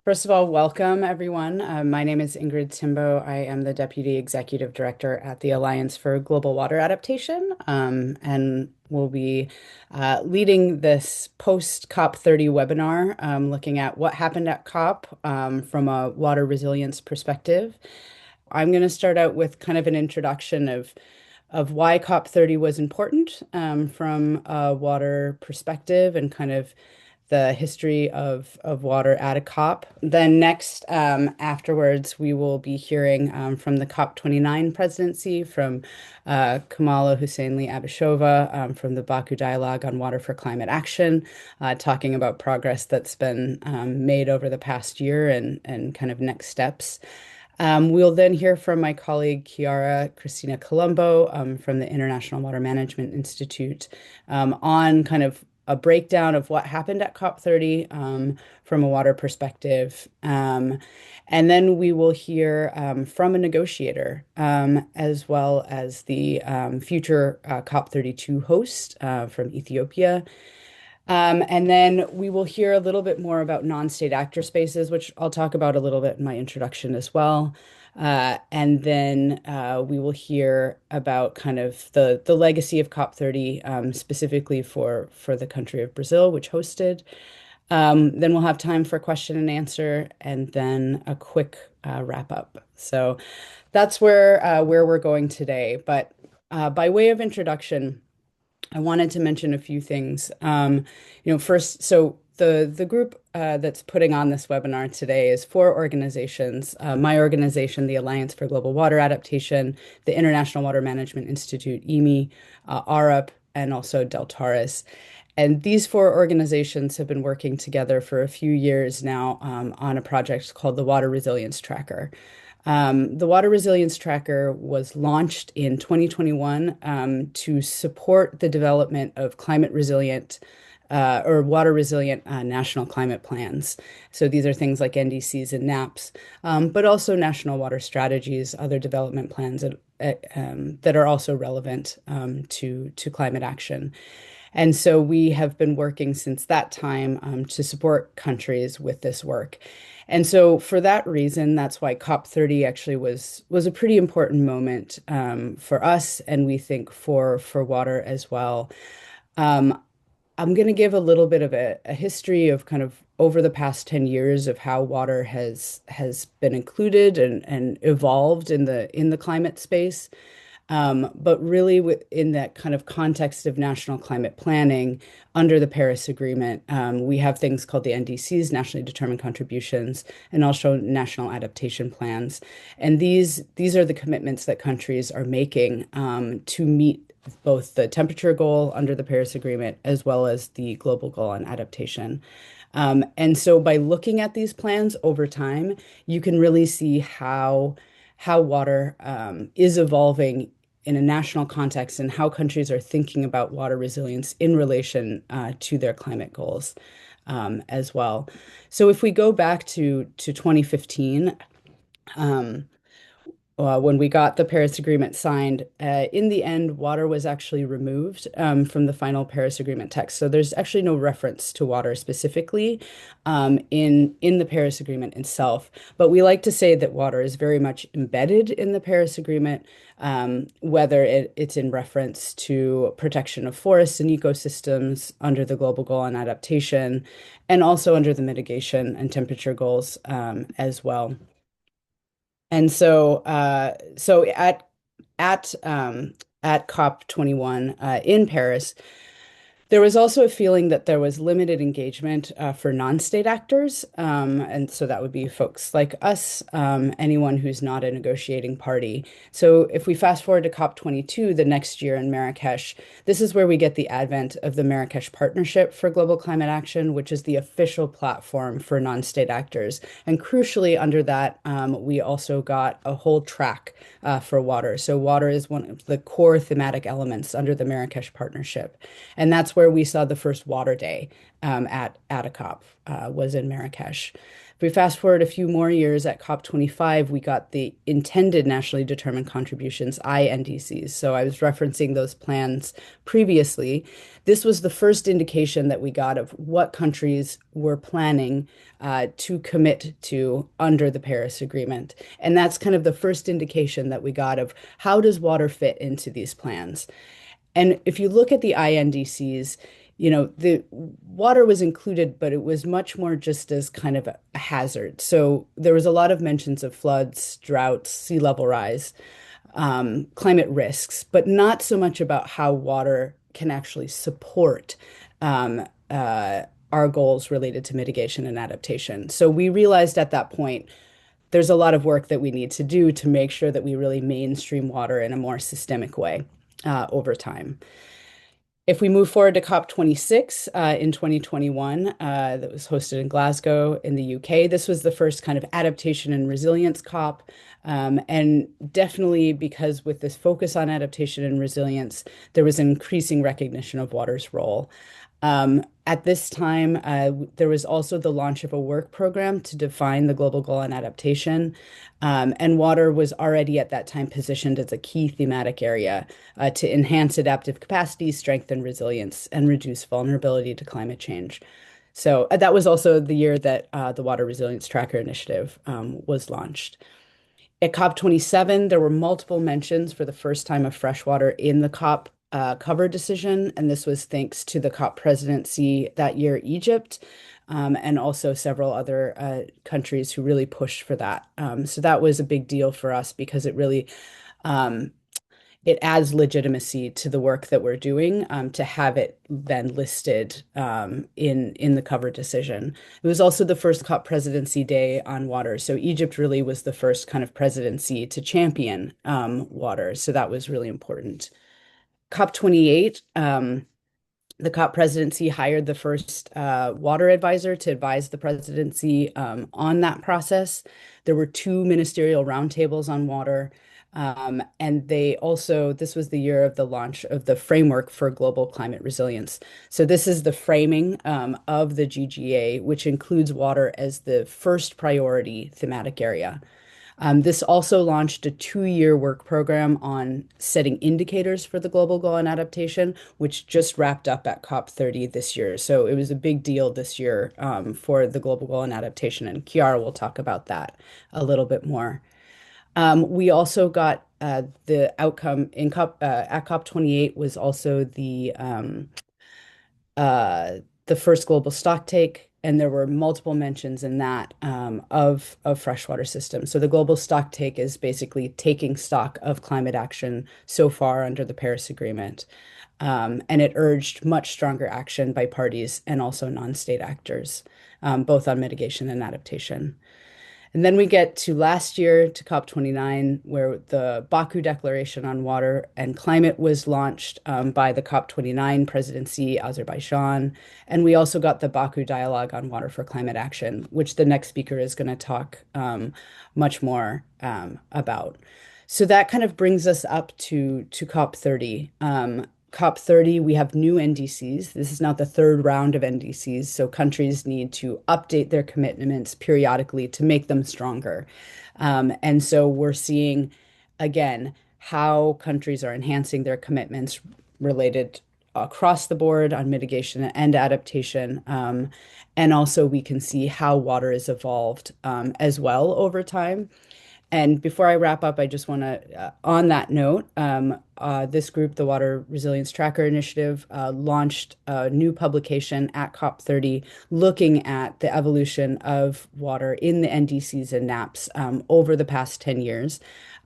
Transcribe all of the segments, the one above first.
First of all, welcome everyone. My name is Ingrid Timboe. I am the Deputy Executive Director at the Alliance for Global Water Adaptation, and will be leading this post COP30 webinar, looking at what happened at COP from a water resilience perspective. I'm going to start out with kind of an introduction of why COP30 was important from a water perspective and kind of the history of water at a COP. Then next, afterwards, we will be hearing from the COP29 presidency from Kamala Huseynli-Abishova from the Baku Dialogue on Water for Climate Action, talking about progress that's been made over the past year and kind of next steps. We'll then hear from my colleague Chiara Christina Colombo from the International Water Management Institute on kind of a breakdown of what happened at COP30 from a water perspective. And then we will hear from a negotiator as well as the future COP32 host from Ethiopia. And then we will hear a little bit more about non-state actor spaces, which I'll talk about a little bit in my introduction as well. And then we will hear about kind of the legacy of COP30, specifically for the country of Brazil, which hosted. Then we'll have time for question and answer, and then a quick wrap up. So that's where we're going today. But by way of introduction, I wanted to mention a few things. First, so the group that's putting on this webinar today is four organizations. My organization, the Alliance for Global Water Adaptation, the International Water Management Institute, IMI, ARUP, and also Deltaris. And these four organizations have been working together for a few years now on a project called the Water Resilience Tracker. The Water Resilience Tracker was launched in 2021 to support the development of climate resilient or water resilient national climate plans. So these are things like NDCs and NAPs, but also national water strategies, other development plans that are also relevant to climate action. And so we have been working since that time to support countries with this work. And so for that reason, that's why COP30 actually was a pretty important moment for us, and we think for water as well. Um, I'm going to give a little bit of a history of kind of over the past 10 years of how water has been included and evolved in the climate space. But really, in that kind of context of national climate planning under the Paris Agreement, we have things called the NDCs, nationally determined contributions, and also national adaptation plans. And these are the commitments that countries are making to meet both the temperature goal under the Paris Agreement as well as the global goal on adaptation. And so by looking at these plans over time, you can really see how water is evolving in a national context and how countries are thinking about water resilience in relation to their climate goals as well. So if we go back to 2015, um, when we got the Paris Agreement signed, in the end, water was actually removed from the final Paris Agreement text. So there's actually no reference to water specifically in the Paris Agreement itself. But we like to say that water is very much embedded in the Paris Agreement, whether it's in reference to protection of forests and ecosystems under the Global Goal on Adaptation, and also under the mitigation and temperature goals as well. And so at at COP21 in Paris, there was also a feeling that there was limited engagement for non-state actors. And so that would be folks like us, anyone who's not a negotiating party. So if we fast forward to COP22 the next year in Marrakesh, this is where we get the advent of the Marrakesh Partnership for Global Climate Action, which is the official platform for non-state actors. And crucially, under that, we also got a whole track for water. So water is one of the core thematic elements under the Marrakesh Partnership. And that's where we saw the first water day at a COP was in Marrakesh. If we fast forward a few more years at COP25, we got the intended nationally determined contributions, INDCs. So I was referencing those plans previously. This was the first indication that we got of what countries were planning to commit to under the Paris Agreement. And that's kind of the first indication that we got of how does water fit into these plans. And if you look at the INDCs, the water was included, but it was much more just as kind of a hazard. So there was a lot of mentions of floods, droughts, sea level rise, climate risks, but not so much about how water can actually support um, our goals related to mitigation and adaptation. So we realized at that point there's a lot of work that we need to do to make sure that we really mainstream water in a more systemic way over time. If we move forward to COP26 in 2021, that was hosted in Glasgow in the UK, this was the first kind of adaptation and resilience COP. And definitely because with this focus on adaptation and resilience, there was an increasing recognition of water's role. At this time, there was also the launch of a work program to define the global goal on adaptation. And water was already at that time positioned as a key thematic area to enhance adaptive capacity, strengthen resilience, and reduce vulnerability to climate change. So that was also the year that the Water Resilience Tracker Initiative was launched. At COP27, there were multiple mentions for the first time of freshwater in the COP cover decision, and this was thanks to the COP presidency that year, Egypt, and also several other countries who really pushed for that. So that was a big deal for us because um, it adds legitimacy to the work that we're doing to have it then listed in the cover decision. It was also the first COP presidency day on water. So Egypt really was the first kind of presidency to champion water. So that was really important. COP28, the COP presidency hired the first water advisor to advise the presidency on that process. There were two ministerial roundtables on water. And this was the year of the launch of the framework for global climate resilience. So this is the framing of the GGA, which includes water as the first priority thematic area. This also launched a 2-year work program on setting indicators for the global goal on adaptation, which just wrapped up at COP30 this year. So it was a big deal this year for the global goal on adaptation, and Chiara will talk about that a little bit more. We also got the outcome in at COP28 was also the first global stocktake, and there were multiple mentions in that of freshwater systems. So the global stocktake is basically taking stock of climate action so far under the Paris Agreement. And it urged much stronger action by parties and also non-state actors, both on mitigation and adaptation. And then we get to last year to COP29, where the Baku Declaration on Water and Climate was launched by the COP29 presidency, Azerbaijan. And we also got the Baku Dialogue on Water for Climate Action, which the next speaker is going to talk much more about. So that kind of brings us up to COP30. COP30, we have new NDCs. This is now the third round of NDCs, so countries need to update their commitments periodically to make them stronger. And so we're seeing, again, how countries are enhancing their commitments related across the board on mitigation and adaptation. And also we can see how water has evolved as well over time. And before I wrap up, I just want to, on that note, this group, the Water Resilience Tracker Initiative, launched a new publication at COP30 looking at the evolution of water in the NDCs and NAPs over the past 10 years.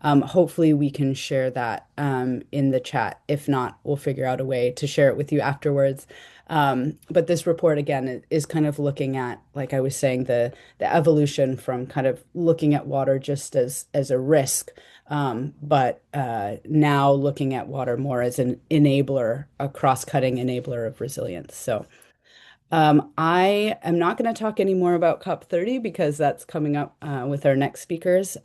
Hopefully, we can share that in the chat. If not, we'll figure out a way to share it with you afterwards. But this report, again, is kind of looking at, like I was saying, the evolution from kind of looking at water just as a risk, but now looking at water more as an enabler, a cross-cutting enabler of resilience. So I am not going to talk any more about COP30 because that's coming up with our next speakers.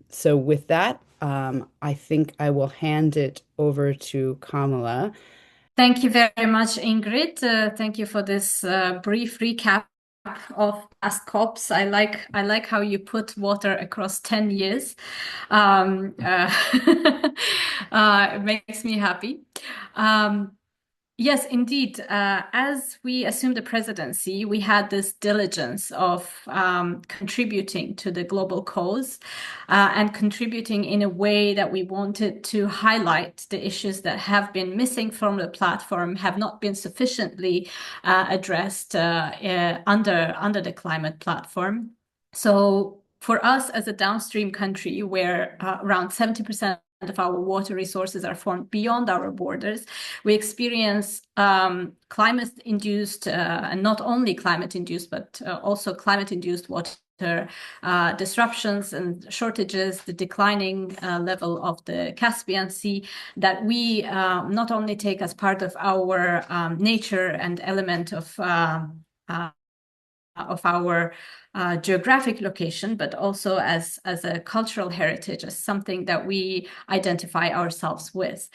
So with that, I think I will hand it over to Kamala. Thank you very much, Ingrid. Thank you for this brief recap of past COPs. I like how you put water across 10 years. Um, uh, it makes me happy. Um, Yes, indeed. As we assumed the presidency, we had this diligence of contributing to the global cause and contributing in a way that we wanted to highlight the issues that have been missing from the platform, have not been sufficiently addressed under the climate platform. So for us as a downstream country, where around 70% of our water resources are formed beyond our borders, we experience climate-induced, and not only climate-induced, but also climate-induced water disruptions and shortages, the declining level of the Caspian Sea that we not only take as part of our nature and element of our geographic location, but also as a cultural heritage, as something that we identify ourselves with.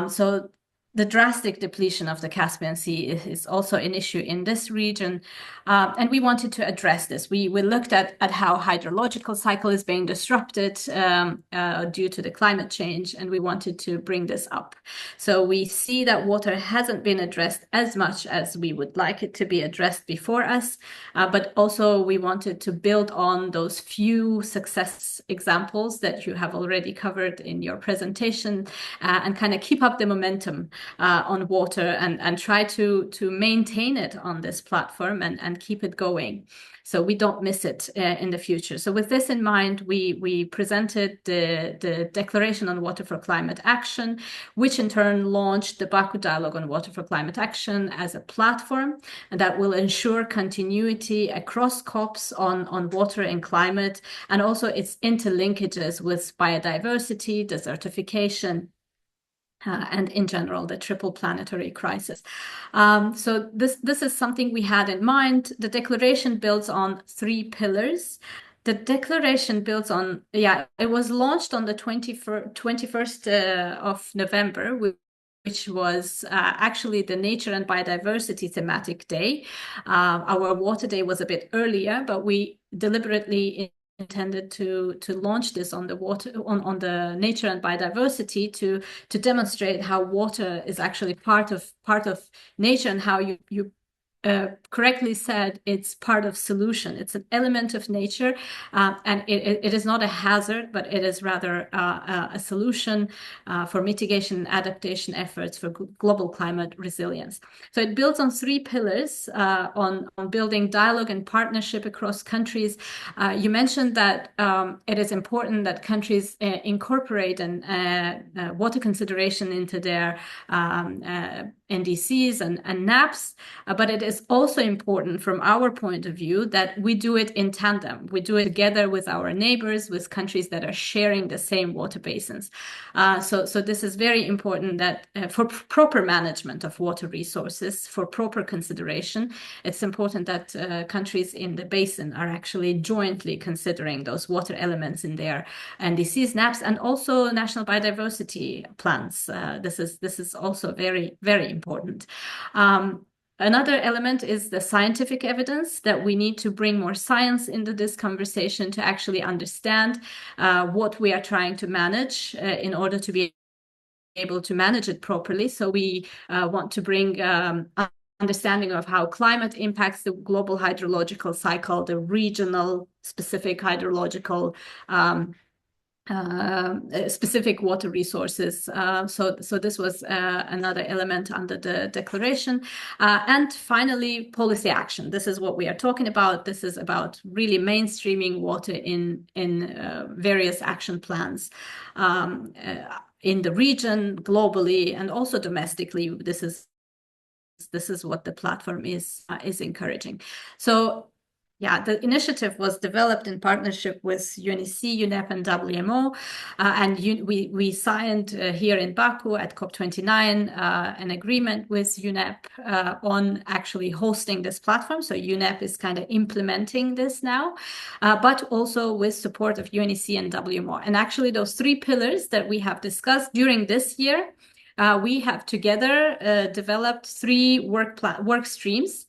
So the drastic depletion of the Caspian Sea is also an issue in this region. And we wanted to address this. We looked at how hydrological cycle is being disrupted due to the climate change, and we wanted to bring this up. So we see that water hasn't been addressed as much as we would like it to be addressed before us, but also we wanted to build on those few success examples that you have already covered in your presentation and kind of keep up the momentum on water and try to maintain it on this platform and keep it going so we don't miss it in the future. So with this in mind, we presented the Declaration on Water for Climate Action, which in turn launched the Baku Dialogue on Water for Climate Action as a platform that will ensure continuity across COPs on water and climate, and also its interlinkages with biodiversity, desertification, and in general, the triple planetary crisis. So this is something we had in mind. The declaration builds on 3 pillars. The declaration builds on, it was launched on the 21st of November, which was actually the Nature and Biodiversity thematic day. Our Water Day was a bit earlier, but we deliberately intended to launch this on the water on the nature and biodiversity to demonstrate how water is actually part of nature and how you correctly said it's part of solution. It's an element of nature, and it is not a hazard, but it is rather a solution for mitigation and adaptation efforts for global climate resilience. So it builds on 3 pillars on building dialogue and partnership across countries. You mentioned that it is important that countries incorporate water consideration into their NDCs and NAPs, but it is also important from our point of view that we do it in tandem. We do it together with our neighbors, with countries that are sharing the same water basins. So this is very important that for proper management of water resources, for proper consideration, it's important that countries in the basin are actually jointly considering those water elements in their NDCs, NAPs, and also national biodiversity plans. This is also very, very important. Another element is the scientific evidence that we need to bring more science into this conversation to actually understand what we are trying to manage in order to be able to manage it properly. So we want to bring understanding of how climate impacts the global hydrological cycle, the regional specific hydrological specific water resources. So this was another element under the declaration. And finally, policy action. This is what we are talking about. This is about really mainstreaming water in various action plans in the region, globally, and also domestically. This is what the platform is encouraging. So yeah, the initiative was developed in partnership with UNEC, UNEP, and WMO, and we signed here in Baku at COP29 an agreement with UNEP on actually hosting this platform. So UNEP is kind of implementing this now, but also with support of UNEC and WMO. And actually, those 3 pillars that we have discussed during this year, we have together developed 3 work streams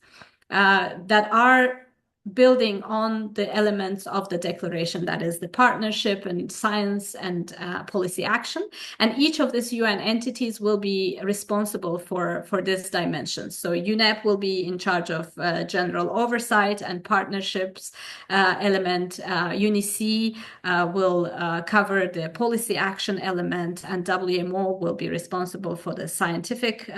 that are building on the elements of the declaration, that is the partnership and science and policy action. And each of these UN entities will be responsible for this dimension. So UNEP will be in charge of general oversight and partnerships element. UNIC will cover the policy action element, and WMO will be responsible for the scientific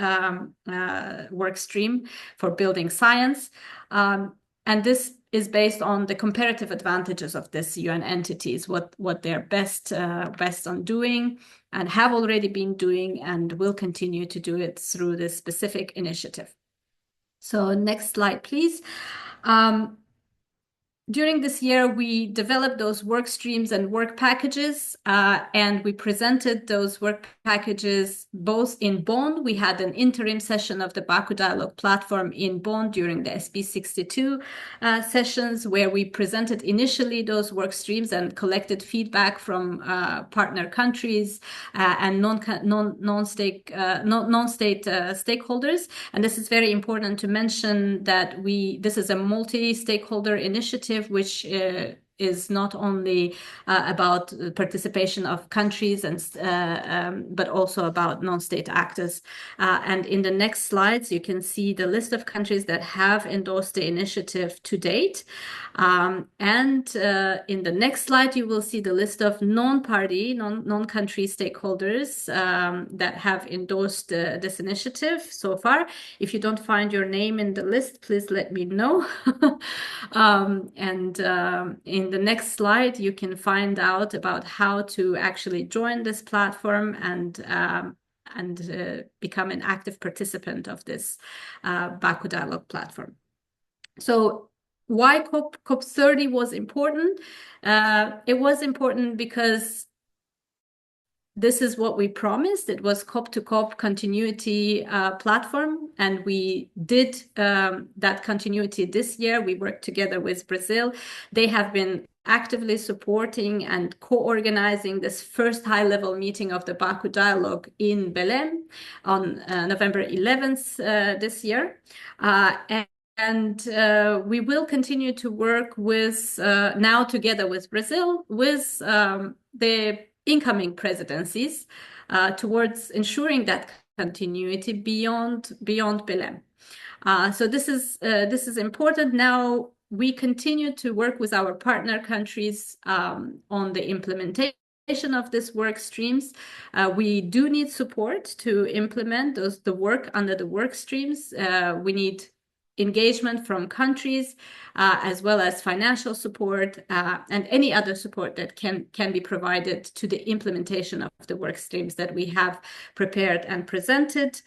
work stream for building science. And this is based on the comparative advantages of these UN entities, what they're best on doing and have already been doing and will continue to do it through this specific initiative. So next slide, please. During this year, we developed those work streams and work packages, and we presented those work packages both in Bonn. We had an interim session of the Baku Dialogue platform in Bonn during the SB62 sessions, where we presented initially those work streams and collected feedback from partner countries and non-state stakeholders. And this is very important to mention that this is a multi-stakeholder initiative, which is not only about participation of countries but also about non-state actors. And in the next slides, you can see the list of countries that have endorsed the initiative to date. And in the next slide, you will see the list of non-party, non-country stakeholders that have endorsed this initiative so far. If you don't find your name in the list, please let me know. In the next slide, you can find out about how to actually join this platform and become an active participant of this Baku Dialogue platform. So why COP30 was important? It was important because this is what we promised. It was COP to COP continuity platform, and we did that continuity this year. We worked together with Brazil. They have been actively supporting and co-organizing this first high-level meeting of the Baku Dialogue in Belem on November 11th this year. And we will continue to work with now together with Brazil, with the incoming presidencies towards ensuring that continuity beyond Belem. So this is important. Now we continue to work with our partner countries on the implementation of these work streams. We do need support to implement the work under the work streams. We need engagement from countries, as well as financial support and any other support that can be provided to the implementation of the work streams that we have prepared and presented.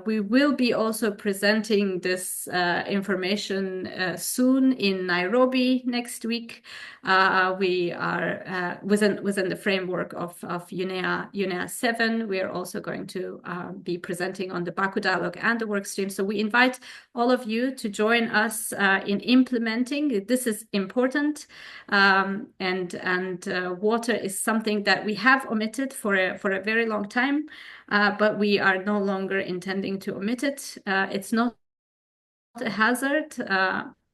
We will be also presenting this information soon in Nairobi next week. We are within the framework of UNEA 7. We are also going to be presenting on the Baku Dialogue and the work stream. So we invite all of you to join us in implementing. This is important, and water is something that we have omitted for a very long time, but we are no longer intending to omit it. It's not a hazard.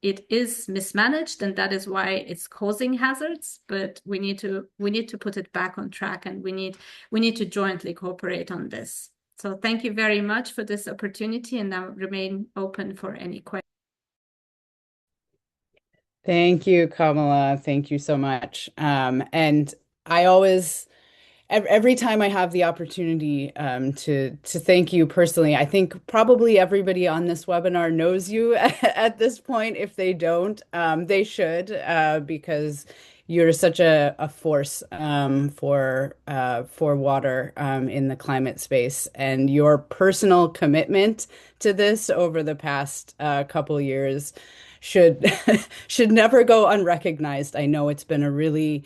It is mismanaged, and that is why it's causing hazards. But we need to put it back on track, and we need to jointly cooperate on this. So thank you very much for this opportunity, and I'll remain open for any questions. Thank you, Kamala. Thank you so much. And I always, every time I have the opportunity to thank you personally, I think probably everybody on this webinar knows you at this point. If they don't, they should, because you're such a force for water in the climate space, and your personal commitment to this over the past couple years should should never go unrecognized. I know it's been a really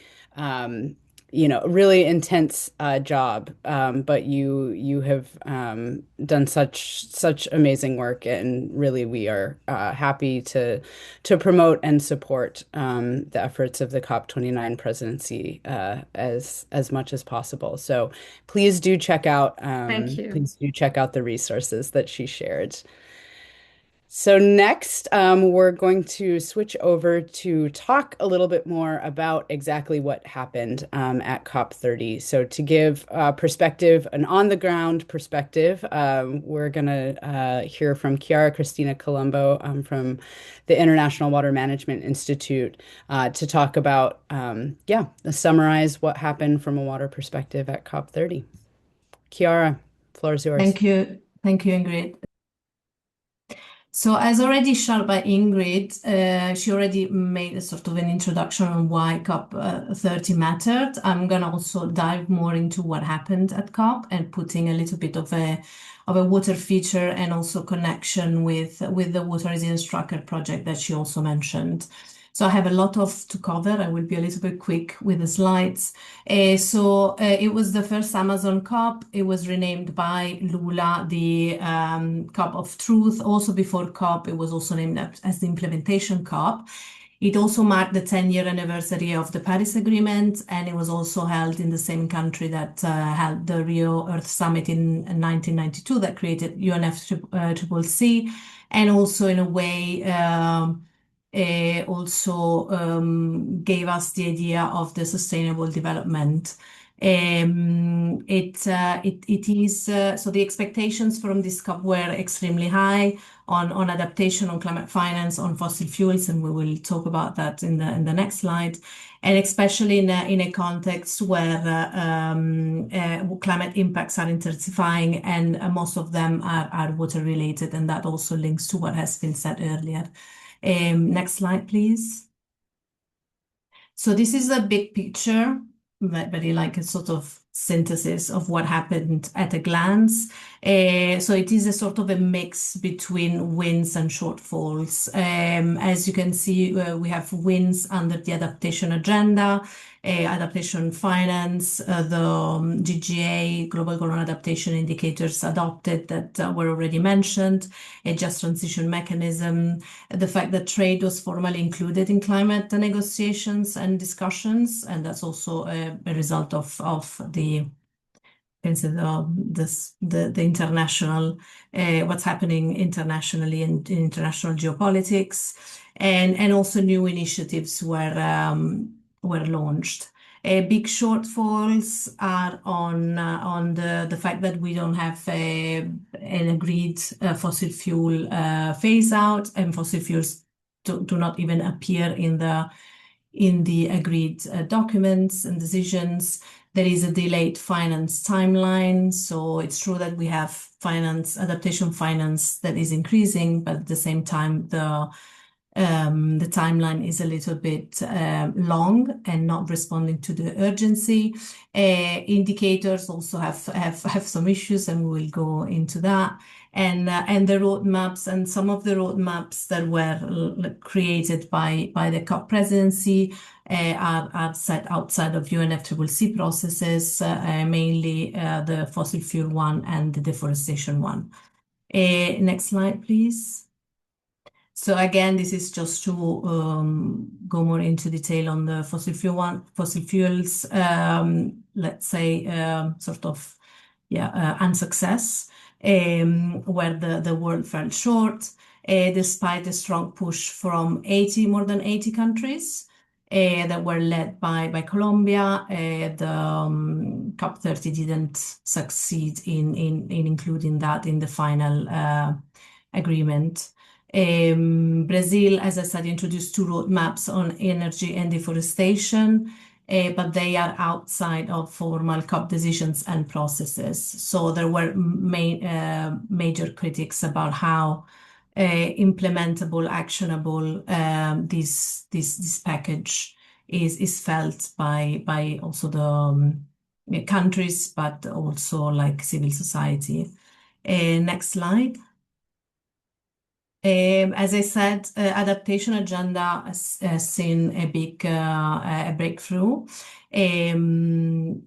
really intense job, but you have done such amazing work, and really we are happy to promote and support the efforts of the COP29 presidency as much as possible. So please do check out Thank you. please do check out the resources that she shared. So next, we're going to switch over to talk a little bit more about exactly what happened at COP30. So to give perspective, an on-the-ground perspective, we're going to hear from Chiara Christina Colombo from the International Water Management Institute to talk about, summarize what happened from a water perspective at COP30. Chiara, floor is yours. Thank you. Thank you, Ingrid. So as already shared by Ingrid, she already made a sort of an introduction on why COP30 mattered. I'm going to also dive more into what happened at COP and putting a little bit of a water feature and also connection with the Water Resilience Tracker project that she also mentioned. So I have a lot to cover. I will be a little bit quick with the slides. It was the first Amazon COP. It was renamed by Lula the COP of Truth. Also before COP, it was also named as the Implementation COP. It also marked the 10-year anniversary of the Paris Agreement, and it was also held in the same country that held the Rio Earth Summit in 1992 that created UNFCCC, and also in a way also gave us the idea of the sustainable development. It is so the expectations from this COP were extremely high on adaptation, on climate finance, on fossil fuels, and we will talk about that in the next slide. And especially in a context where climate impacts are intensifying, and most of them are water related, and that also links to what has been said earlier. Next slide, please. So this is a big picture, very like a sort of synthesis of what happened at a glance. So it is a sort of a mix between wins and shortfalls. As you can see, we have wins under the adaptation agenda, adaptation finance, the GGA, Global Goal on Adaptation indicators adopted that were already mentioned, a just transition mechanism, the fact that trade was formally included in climate negotiations and discussions, and that's also a result of the international what's happening internationally in international geopolitics, and also new initiatives were launched. Big shortfalls are on the fact that we don't have an agreed fossil fuel phase out, and fossil fuels do not even appear in the agreed documents and decisions. There is a delayed finance timeline. So it's true that we have adaptation finance that is increasing, but at the same time, the timeline is a little bit long and not responding to the urgency. Indicators also have some issues, and we will go into that. And the roadmaps, and some of the roadmaps that were created by the COP presidency are set outside of UNFCCC processes, mainly the fossil fuel one and the deforestation one. Next slide, please. So again, this is just to go more into detail on the fossil fuels, let's say, unsuccess, where the world fell short, despite a strong push from more than 80 countries that were led by Colombia. The COP30 didn't succeed in including that in the final agreement. Brazil, as I said, introduced 2 roadmaps on energy and deforestation, but they are outside of formal COP decisions and processes. So there were major critics about how implementable, actionable this package is felt by also the countries, but also like civil society. Next slide. As I said, adaptation agenda has seen a big breakthrough.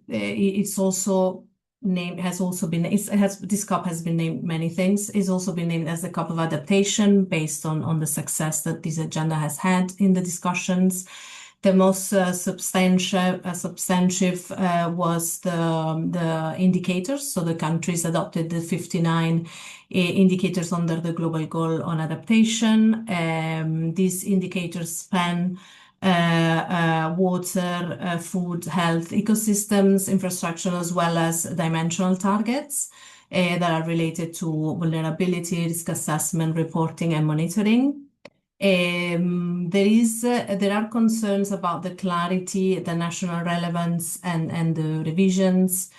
It's also named, this COP has been named many things. It's also been named as the COP of adaptation based on the success that this agenda has had in the discussions. The most substantive was the indicators. So the countries adopted the 59 indicators under the Global Goal on Adaptation. These indicators span water, food, health, ecosystems, infrastructure, as well as dimensional targets that are related to vulnerability, risk assessment, reporting, and monitoring. There are concerns about the clarity, the national relevance, and the revisions,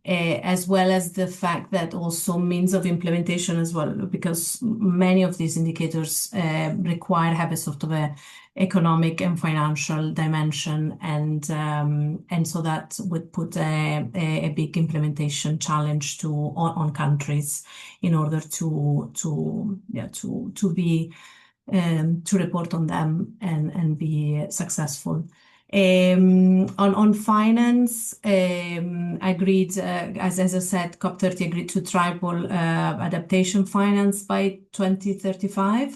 as well as the fact that also means of implementation as well, because many of these indicators have a sort of a economic and financial dimension, and so that would put a big implementation challenge on countries in order to report on them and be successful. On finance, agreed, as I said, COP30 agreed to triple adaptation finance by 2035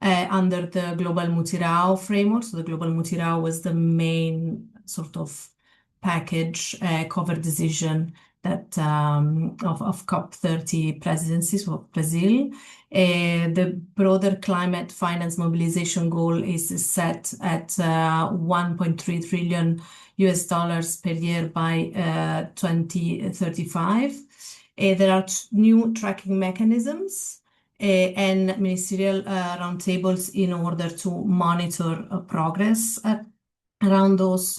under the Global Mutirao framework. So the Global Mutirao was the main sort of package cover decision that of COP30 presidencies for Brazil. The broader climate finance mobilization goal is set at $1.3 trillion per year by 2035. There are new tracking mechanisms and ministerial roundtables in order to monitor progress around those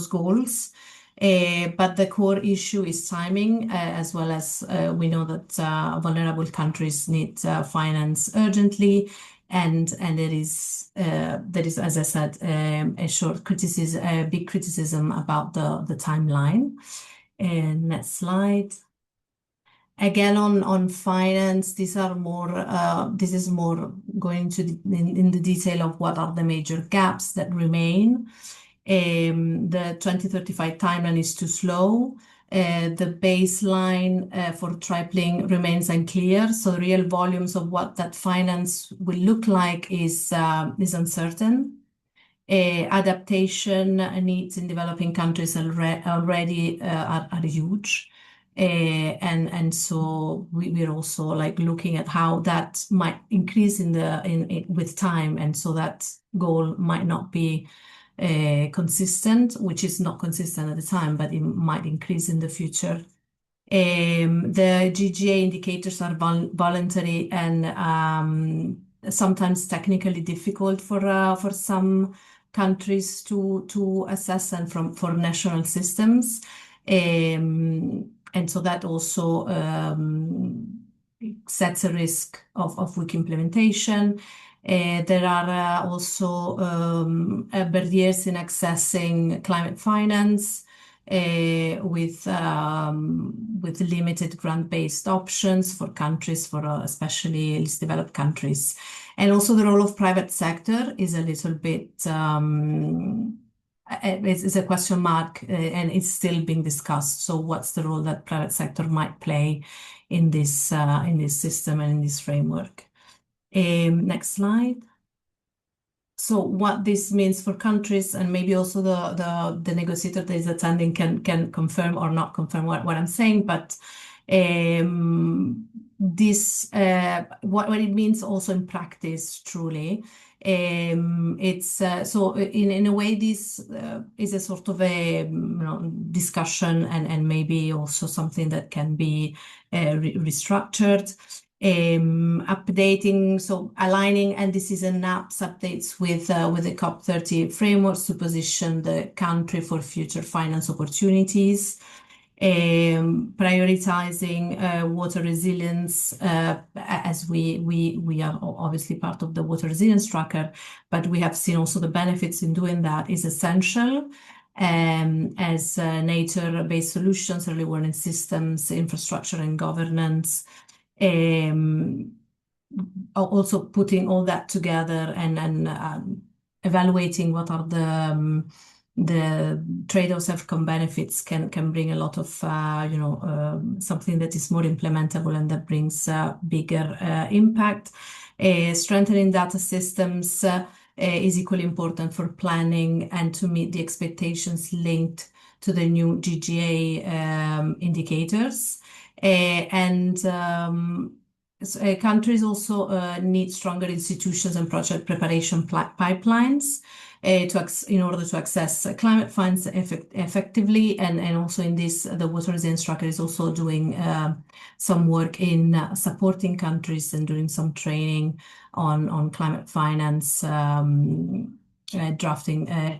goals. But the core issue is timing, as well as we know that vulnerable countries need finance urgently, and there is, as I said, a big criticism about the timeline. Next slide. Again, on finance, this is more going in the detail of what are the major gaps that remain. The 2035 timeline is too slow. The baseline for tripling remains unclear. So the real volumes of what that finance will look like is uncertain. Adaptation needs in developing countries already are huge. And so we're also like looking at how that might increase with time, and so that goal might not be consistent, which is not consistent at the time, but it might increase in the future. The GGA indicators are voluntary and sometimes technically difficult for some countries to assess and for national systems. And so that also sets a risk of weak implementation. There are also barriers in accessing climate finance with limited grant-based options for countries, for especially least developed countries. And also the role of private sector is a little bit it's a question mark, and it's still being discussed. So what's the role that private sector might play in this system and in this framework? Next slide. So what this means for countries, and maybe also the negotiator that is attending can confirm or not confirm what I'm saying, but this what it means also in practice truly. It's so in a way this is a sort of a discussion and maybe also something that can be restructured. Updating, so aligning NDCs and NAPs updates with the COP30 frameworks to position the country for future finance opportunities. Prioritizing water resilience, as we are obviously part of the water resilience tracker, but we have seen also the benefits in doing that is essential. As nature-based solutions, early warning systems, infrastructure and governance. Also putting all that together and evaluating what are the trade-offs, outcome benefits can bring a lot of something that is more implementable and that brings bigger impact. Strengthening data systems is equally important for planning and to meet the expectations linked to the new GGA indicators. Countries also need stronger institutions and project preparation pipelines in order to access climate funds effectively. And also in this, the Water Resilience Tracker is also doing some work in supporting countries and doing some training on climate finance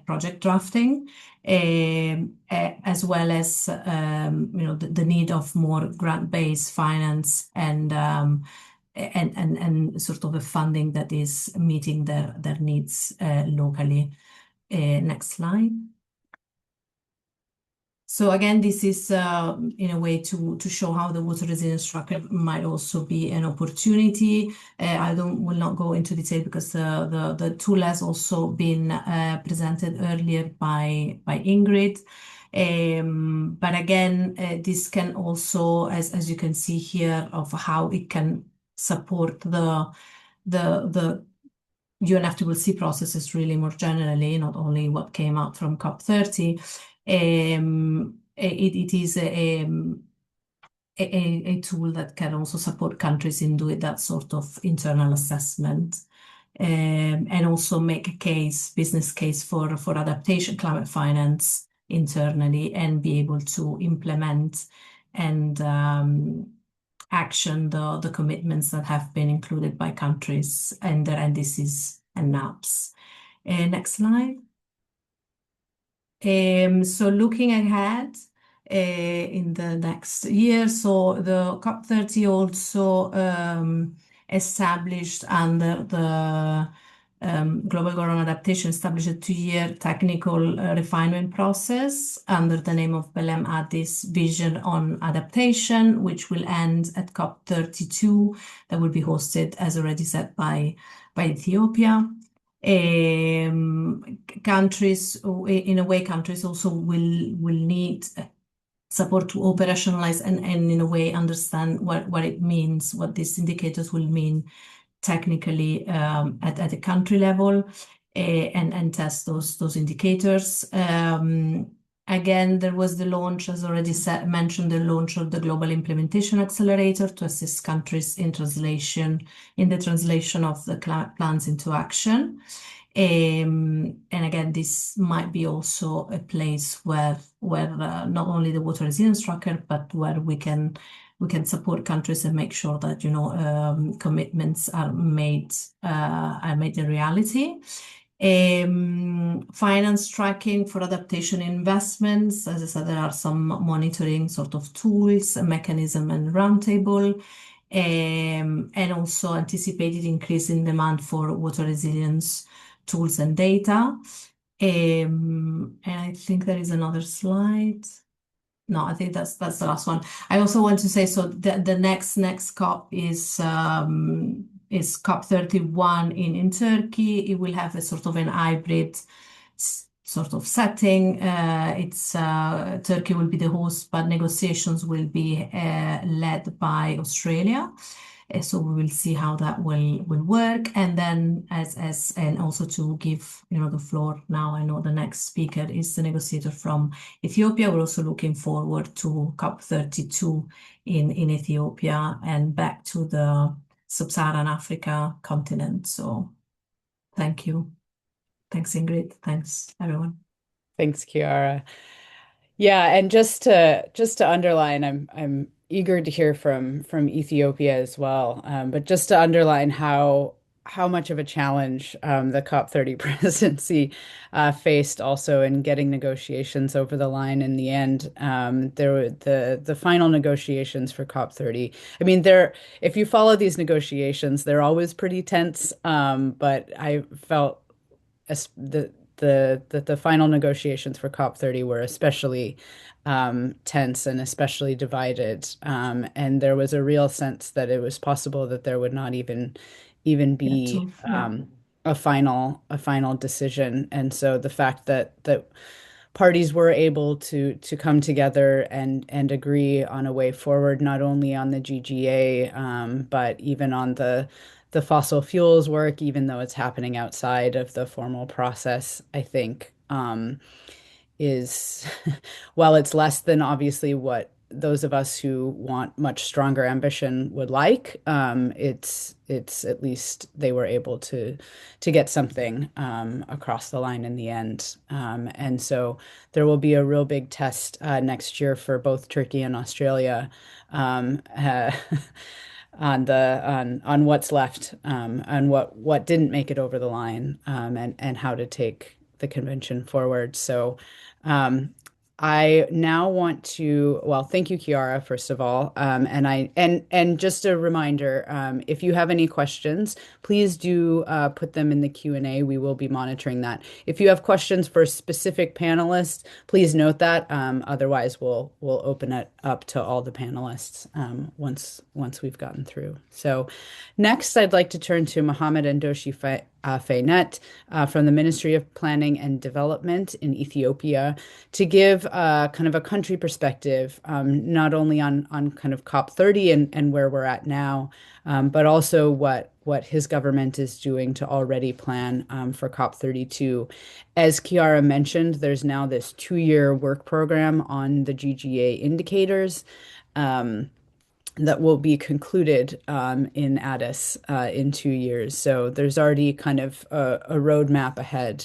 project drafting. As well as the need of more grant-based finance and sort of a funding that is meeting their needs locally. Next slide. So again, this is in a way to show how the water resilience tracker might also be an opportunity. Will not go into detail because the tool has also been presented earlier by Ingrid. But again, this can also, as you can see here, of how it can support the UNFCCC processes really more generally, not only what came out from COP30. It is a tool that can also support countries in doing that sort of internal assessment, and also make a business case for adaptation, climate finance internally, and be able to implement and action the commitments that have been included by countries and their NDCs and NAPs. Next slide. So looking ahead in the next year, so the COP30 also established under the Global Goal on Adaptation, established a 2-year technical refinement process under the name of Belem Addis Vision on Adaptation, which will end at COP32, that will be hosted, as already said, by Ethiopia. Countries also will need support to operationalize and in a way understand what it means, what these indicators will mean technically at the country level, and test those indicators. Again, there was the launch, as already mentioned, the launch of the Global Implementation Accelerator to assist countries in the translation of the climate plans into action. And again, this might be also a place where not only the water resilience tracker, but where we can support countries and make sure that commitments are made a reality. Finance tracking for adaptation investments. As I said, there are some monitoring sort of tools, a mechanism and roundtable, and also anticipated increase in demand for water resilience tools and data. And I think there is another slide. No, I think that's the last one. I also want to say, so the next COP is COP31 in Turkey. It will have a sort of an hybrid sort of setting. Turkey will be the host, but negotiations will be led by Australia. So we will see how that will work. And then and also to give the floor now, I know the next speaker is the negotiator from Ethiopia. We're also looking forward to COP32 in Ethiopia and back to the Sub-Saharan Africa continent. So thank you. Thanks, Ingrid. Thanks, everyone. Thanks, Chiara. Yeah, and just to underline, I'm eager to hear from Ethiopia as well. But just to underline how much of a challenge the COP30 presidency faced also in getting negotiations over the line in the end. There were the final negotiations for COP30. I mean, if you follow these negotiations, they're always pretty tense. But I felt the final negotiations for COP30 were especially tense and especially divided. And there was a real sense that it was possible that there would not even be a final decision. And so the fact that parties were able to come together and agree on a way forward, not only on the GGA, but even on the the fossil fuels work, even though it's happening outside of the formal process, I think is while it's less than obviously what those of us who want much stronger ambition would like, it's at least they were able to get something across the line in the end. And so there will be a real big test next year for both Turkey and Australia um, uh, on what's left and what didn't make it over the line and how to take the convention forward. So um, I now want to, well, thank you, Chiara, first of all. And just a reminder, if you have any questions, please do put them in the Q&A. We will be monitoring that. If you have questions for specific panelists, please note that. Otherwise, we'll open it up to all the panelists once we've gotten through. So next, I'd like to turn to Mohamed Andoshe Faynet from the Ministry of Planning and Development in Ethiopia to give kind of a country perspective, not only on kind of COP30 and where we're at now, but also what his government is doing to already plan for COP32. As Chiara mentioned, there's now this 2-year work program on the GGA indicators. That will be concluded in Addis in 2 years. So there's already kind of a roadmap ahead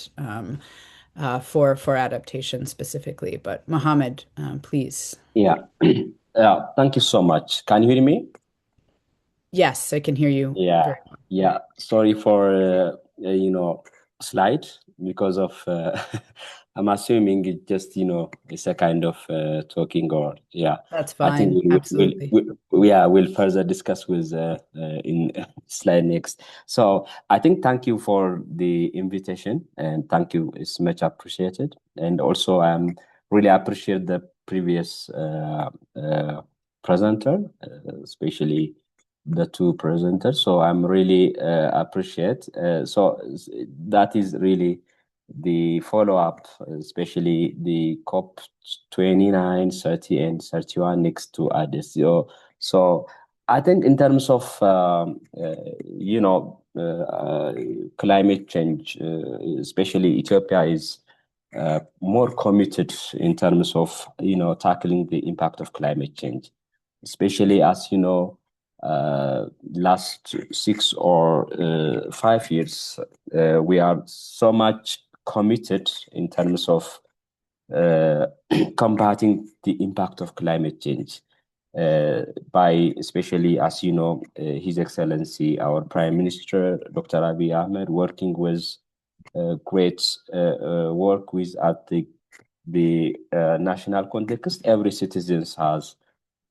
for adaptation specifically. But Mohamed, please. Yeah. Yeah. Thank you so much. Can you hear me? Yes, I can hear you. Yeah. Very well. Yeah. Sorry for slide because of I'm assuming it just it's a kind of talking or That's I think fine. Absolutely. we'll further discuss with in slide next. So I think thank you for the invitation and thank you. It's much appreciated. And also really appreciate the previous presenter, especially the two presenters. So I'm really appreciate. So that is really the follow-up, especially the COP29, 30, and 31 next to Addis. So I think in terms of climate change, especially Ethiopia is more committed in terms of tackling the impact of climate change, especially as last 6 or 5 years we are so much committed in terms of combating the impact of climate change by especially as His Excellency our Prime Minister Dr. Abiy Ahmed working with great work with at the national context. Every citizen has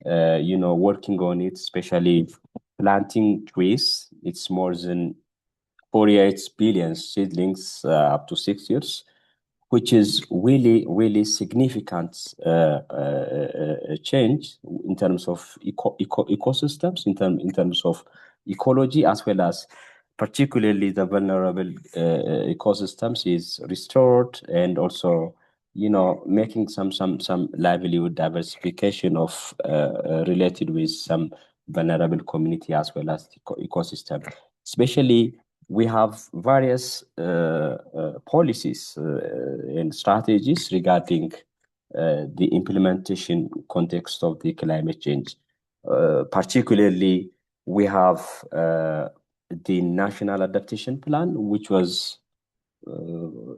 working on it, especially planting trees. It's more than 48 billion seedlings up to 6 years, which is really, really significant change in terms of ecosystems, in terms of ecology, as well as particularly the vulnerable ecosystems is restored, and also making some livelihood diversification of related with some vulnerable community as well as the ecosystem. Especially we have various policies and strategies regarding the implementation context of the climate change. Particularly, we have the National Adaptation Plan, which was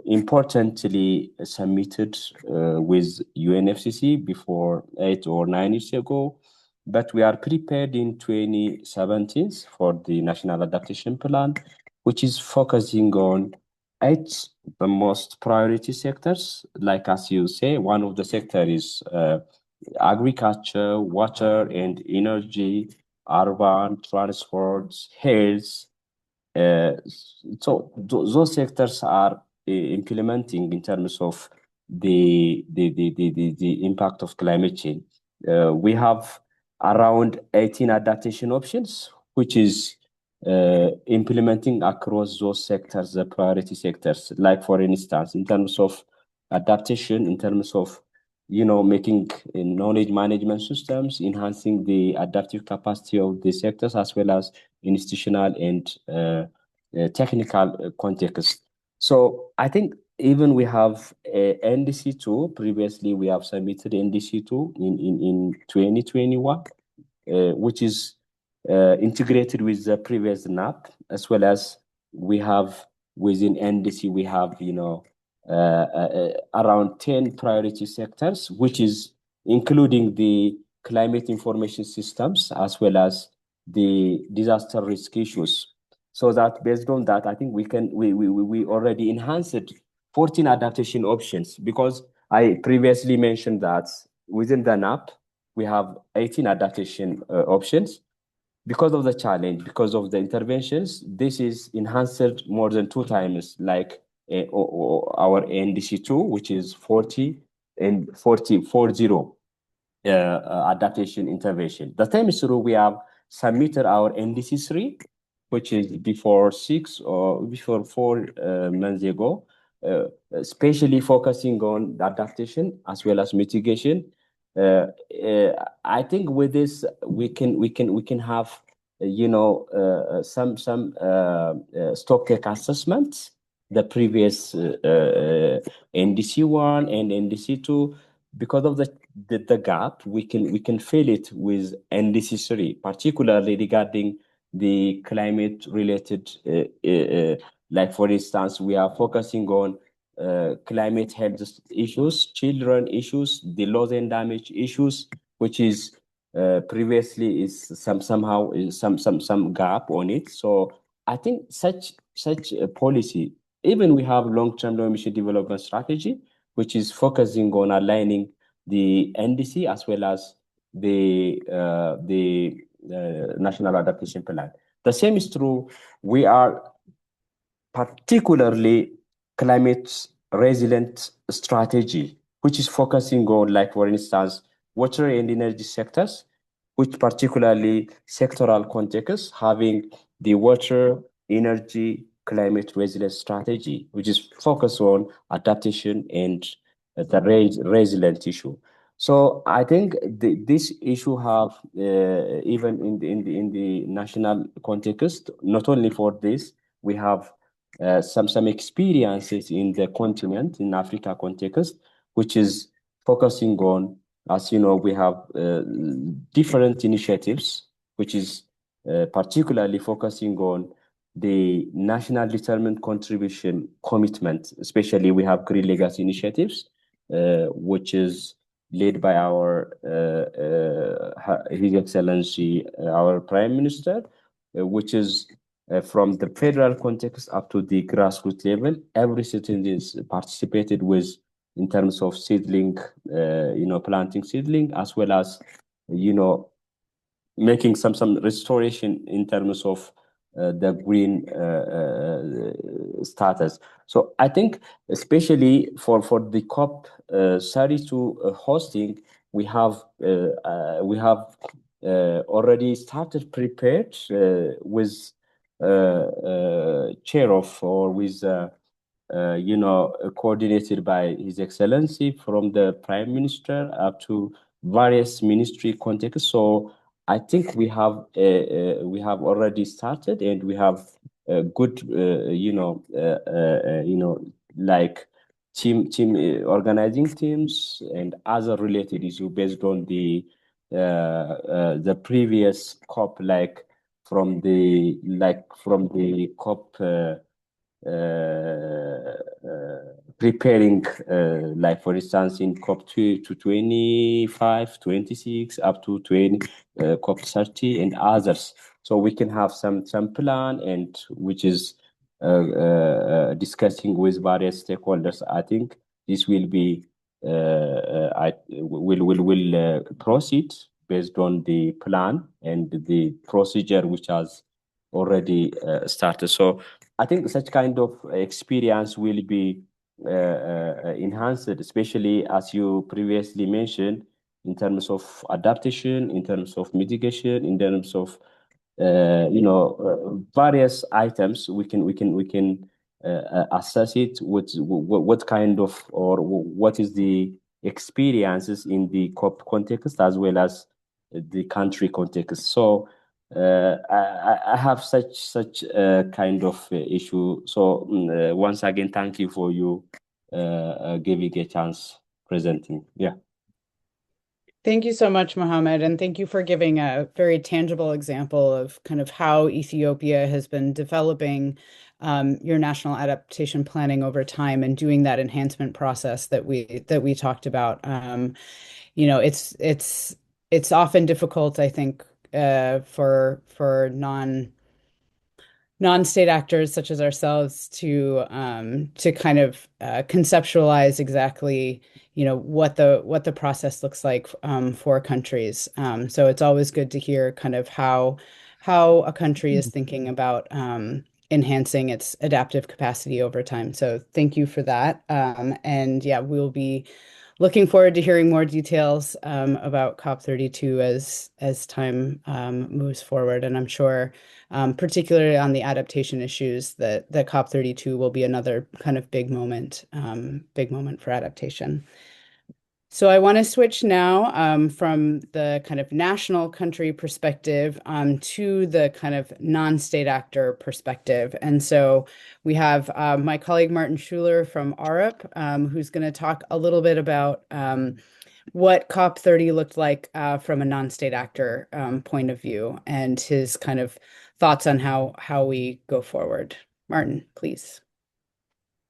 importantly submitted with UNFCCC before 8 or 9 years ago. But we are prepared in 2017 for the National Adaptation Plan, which is focusing on 8 the most priority sectors. Like as you say, one of the sectors is agriculture, water and energy, urban, transports, health. So those sectors are implementing in terms of the impact of climate change. We have around 18 adaptation options, which is implementing across those sectors, the priority sectors. Like for instance, in terms of adaptation, in terms of making knowledge management systems, enhancing the adaptive capacity of the sectors, as well as institutional and technical context. So I think even we have NDC2. Previously, we have submitted NDC2 in 2021, which is integrated with the previous NAP, as well as we have within NDC, we have, around 10 priority sectors, which is including the climate information systems, as well as the disaster risk issues. So that based on that, I think we already enhanced 14 adaptation options, because I previously mentioned that within the NAP, we have 18 adaptation options. Because of the challenge, because of the interventions, this is enhanced more than 2 times, like our NDC2, which is 40 and 40 adaptation intervention. The time is through, we have submitted our NDC3, which is before 4 months ago, especially focusing on adaptation as well as mitigation. I think with this we can have some stock take assessments, the previous NDC1 and NDC2. Because of the gap, we can fill it with NDC3, particularly regarding the climate related, like for instance, we are focusing on climate health issues, children issues, the loss and damage issues, which is previously is some gap on it. So I think such a policy, even we have long-term low emission development strategy, which is focusing on aligning the NDC as well as the National Adaptation Plan. The same is true. We are particularly climate resilient strategy, which is focusing on, like for instance, water and energy sectors, which particularly sectoral context, having the water, energy, climate resilience strategy, which is focused on adaptation and the resilient issue. So I think this issue have even in the national context. Not only for this, we have some experiences in the continent, in Africa context, which is focusing on, as you know, we have different initiatives, which is particularly focusing on the national determined contribution commitment. Especially we have green legacy initiatives, which is led by our His Excellency, our Prime Minister, which is from the federal context up to the grassroots level. Every citizen is participated with in terms of seedling, planting seedling, as well as, making some restoration in terms of the green status. So I think, especially for the COP32 hosting, we have already started prepared with chair of, or with coordinated by His Excellency, from the Prime Minister up to various ministry contexts. So I think we have already started, and we have good like team organizing teams and other related issues based on the previous COP, like from the COP preparing, like for instance in COP2 to 25, 26, up to 20, COP30 and others. So we can have some plan, and which is discussing with various stakeholders. I think this will be will proceed based on the plan and the procedure which has already started. So I think such kind of experience will be enhanced, especially as you previously mentioned, in terms of adaptation, in terms of mitigation, in terms of various items. We can assess it with what kind of, or what is the experiences in the COP context as well as the country context. So I have such a kind of issue. So once again, thank you for you giving a chance presenting. Yeah. Thank you so much, Mohammed, and thank you for giving a very tangible example of kind of how Ethiopia has been developing your national adaptation planning over time and doing that enhancement process that we talked about. It's often difficult, I think, for non-state actors such as ourselves to kind of conceptualize exactly what the process looks like for countries. So it's always good to hear kind of how a country is thinking about enhancing its adaptive capacity over time. So thank you for that. And yeah, we'll be looking forward to hearing more details about COP32 as time moves forward. And I'm sure, particularly on the adaptation issues, that COP32 will be another kind of big moment for adaptation. So I want to switch now from the kind of national country perspective to the kind of non-state actor perspective. And so we have my colleague Martin Schuler from ARUP, who's going to talk a little bit about what COP30 looked like from a non-state actor point of view and his kind of thoughts on how we go forward. Martin, please.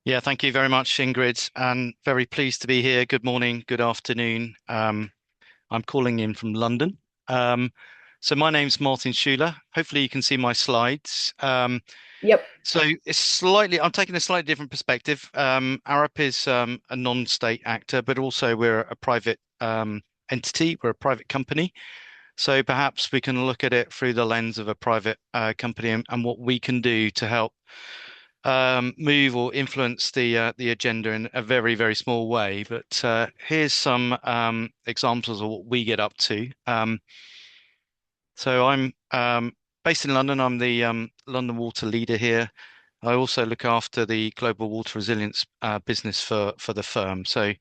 Yeah, thank you very much, Ingrid, and very pleased to be here. Good morning, good afternoon. I'm calling in from London. So my name's Martin Schuler. Hopefully you can see my slides. Yep. So I'm taking a slightly different perspective. ARUP is a non-state actor, but also we're a private entity. We're a private company. So perhaps we can look at it through the lens of a private company and what we can do to help move or influence the agenda in a very, very small way. But here's some examples of what we get up to. So I'm based in London. I'm the London Water leader here. I also look after the global water resilience business for the firm. So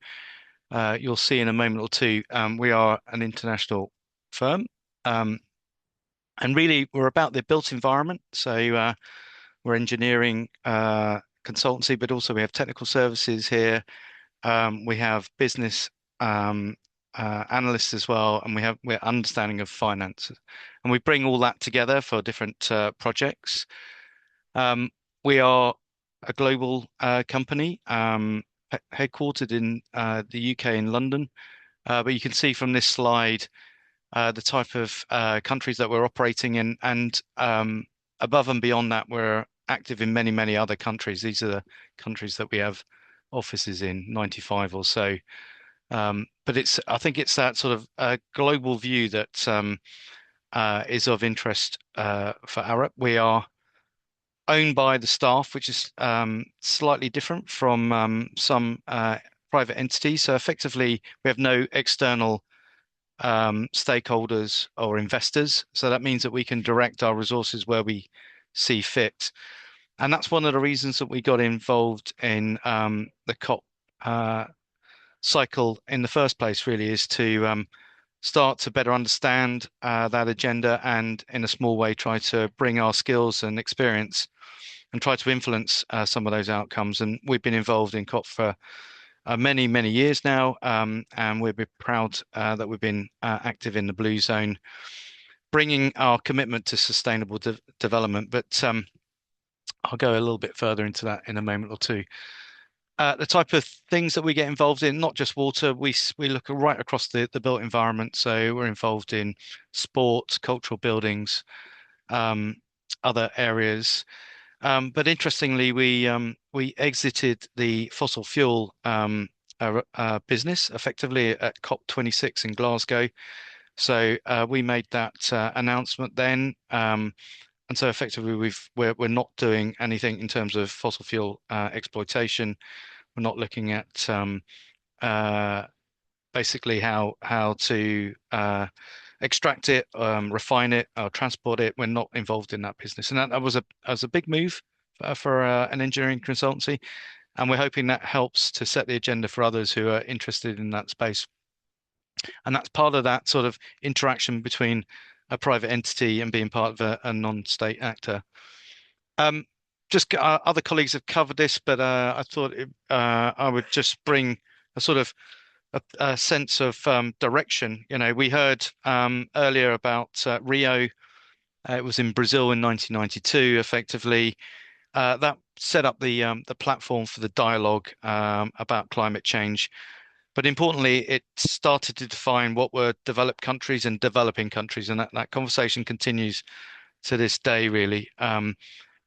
you'll see in a moment or two, we are an international firm. And really, we're about the built environment. So we're engineering consultancy, but also we have technical services here. We have business analysts as well, and we're understanding of finance, and we bring all that together for different projects. We are a global company, headquartered in the UK in London, but you can see from this slide the type of countries that we're operating in, and above and beyond that, we're active in many, many other countries. These are the countries that we have offices in, 95 or so. But I think it's that sort of global view that is of interest for ARUP. We are owned by the staff, which is slightly different from some private entities. So effectively, we have no external stakeholders or investors. So that means that we can direct our resources where we see fit. And that's one of the reasons that we got involved in the COP cycle in the first place, really, is to start to better understand that agenda and in a small way try to bring our skills and experience and try to influence some of those outcomes. And we've been involved in COP for many, many years now, and we're proud that we've been active in the Blue Zone, bringing our commitment to sustainable development. But I'll go a little bit further into that in a moment or two. The type of things that we get involved in, not just water, we look right across the built environment. So we're involved in sport, cultural buildings, other areas. But interestingly, we exited the fossil fuel business effectively at COP26 in Glasgow. So we made that announcement then. And so effectively, we're not doing anything in terms of fossil fuel exploitation. We're not looking at basically how to extract it, refine it, or transport it. We're not involved in that business, and that was a big move for an engineering consultancy. And we're hoping that helps to set the agenda for others who are interested in that space. And that's part of that sort of interaction between a private entity and being part of a non-state actor. Just other colleagues have covered this, but I thought I would just bring a sort of a sense of direction. We heard earlier about Rio. It was in Brazil in 1992, effectively. That set up the platform for the dialogue about climate change. But importantly, it started to define what were developed countries and developing countries, and that conversation continues to this day, really.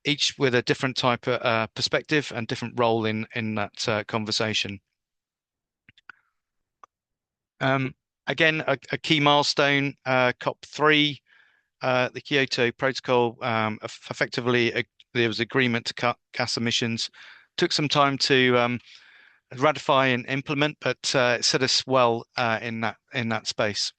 Each with a different type of perspective and different role in that conversation. Again, a key milestone, COP3, the Kyoto Protocol. Effectively, there was agreement to cut gas emissions. Took some time to ratify and implement, but it set us well in that space.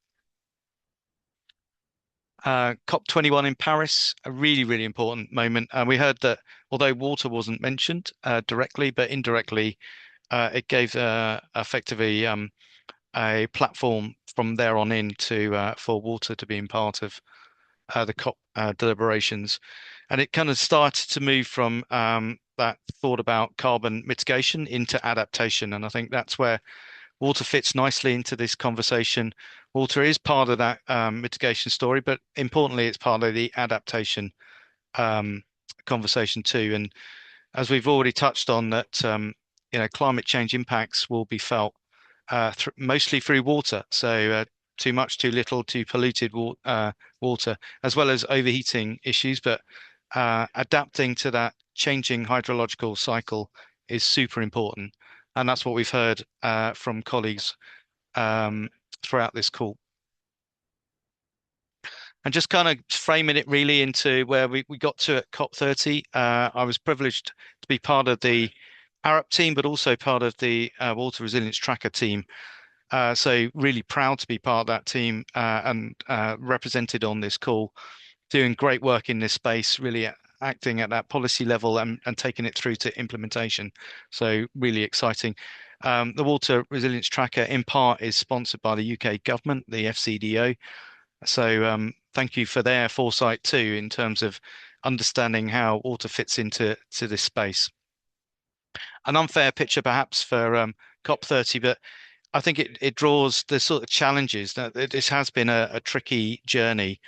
COP21 in Paris, a really, really important moment. We heard that although water wasn't mentioned directly, but indirectly, it gave effectively a platform from there on in for water to be part of the COP deliberations. And it kind of started to move from that thought about carbon mitigation into adaptation. And I think that's where water fits nicely into this conversation. Water is part of that mitigation story, but importantly, it's part of the adaptation conversation too. And as we've already touched on, that climate change impacts will be felt mostly through water. So too much, too little, too polluted water, as well as overheating issues. But adapting to that changing hydrological cycle is super important. And that's what we've heard from colleagues throughout this call. And just kind of framing it really into where we got to at COP30. I was privileged to be part of the Arab team, but also part of the Water Resilience Tracker team. So really proud to be part of that team and represented on this call, doing great work in this space, really acting at that policy level and taking it through to implementation. So really exciting. The Water Resilience Tracker in part is sponsored by the UK government, the FCDO. So thank you for their foresight too, in terms of understanding how water fits into this space. An unfair picture perhaps for COP30, but I think it draws the sort of challenges that this has been a tricky journey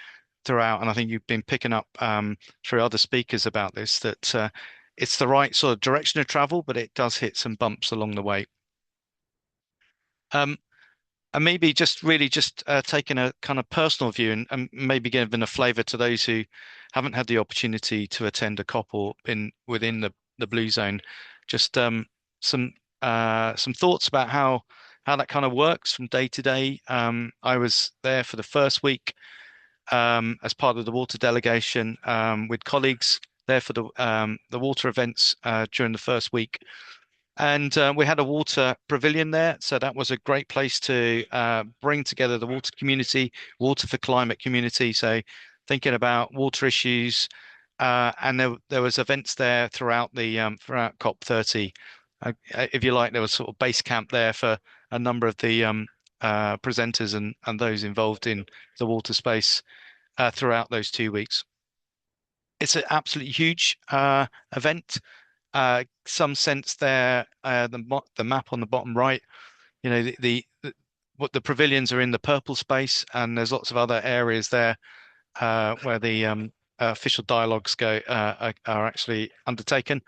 throughout. And I think you've been picking up through other speakers about this, that it's the right sort of direction of travel, but it does hit some bumps along the way. And maybe just really taking a kind of personal view and maybe giving a flavour to those who haven't had the opportunity to attend a COP or been within the blue zone. Just some thoughts about how that kind of works from day to day. I was there for the first week as part of the water delegation with colleagues there for the water events during the first week. And we had a water pavilion there. So that was a great place to bring together the water community, water for climate community. So thinking about water issues. And there was events there throughout throughout COP30. If you like, there was sort of base camp there for a number of the presenters and those involved in the water space throughout those 2 weeks. It's an absolutely huge event. Some sense there, the map on the bottom right, what the pavilions are in the purple space, and there's lots of other areas there where the official dialogues are actually undertaken.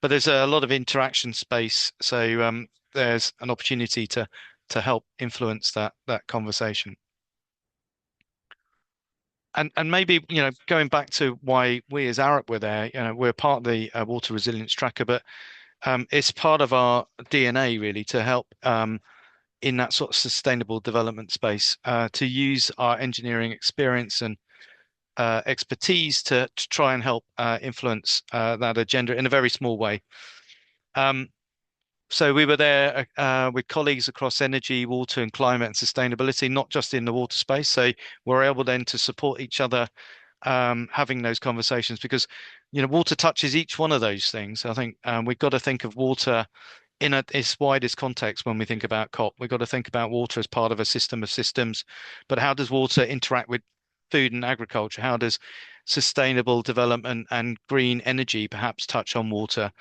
But there's a lot of interaction space, so there's an opportunity to help influence that conversation. And maybe, going back to why we as Arab were there, we're part of the Water Resilience Tracker, but it's part of our DNA really to help in that sort of sustainable development space, to use our engineering experience and expertise to try and help influence that agenda in a very small way. So we were there with colleagues across energy, water and climate and sustainability, not just in the water space. So we're able then to support each other having those conversations, because water touches each one of those things. I think we've got to think of water in its widest context when we think about COP. We've got to think about water as part of a system of systems, but how does water interact with food and agriculture? How does sustainable development and green energy perhaps touch on water?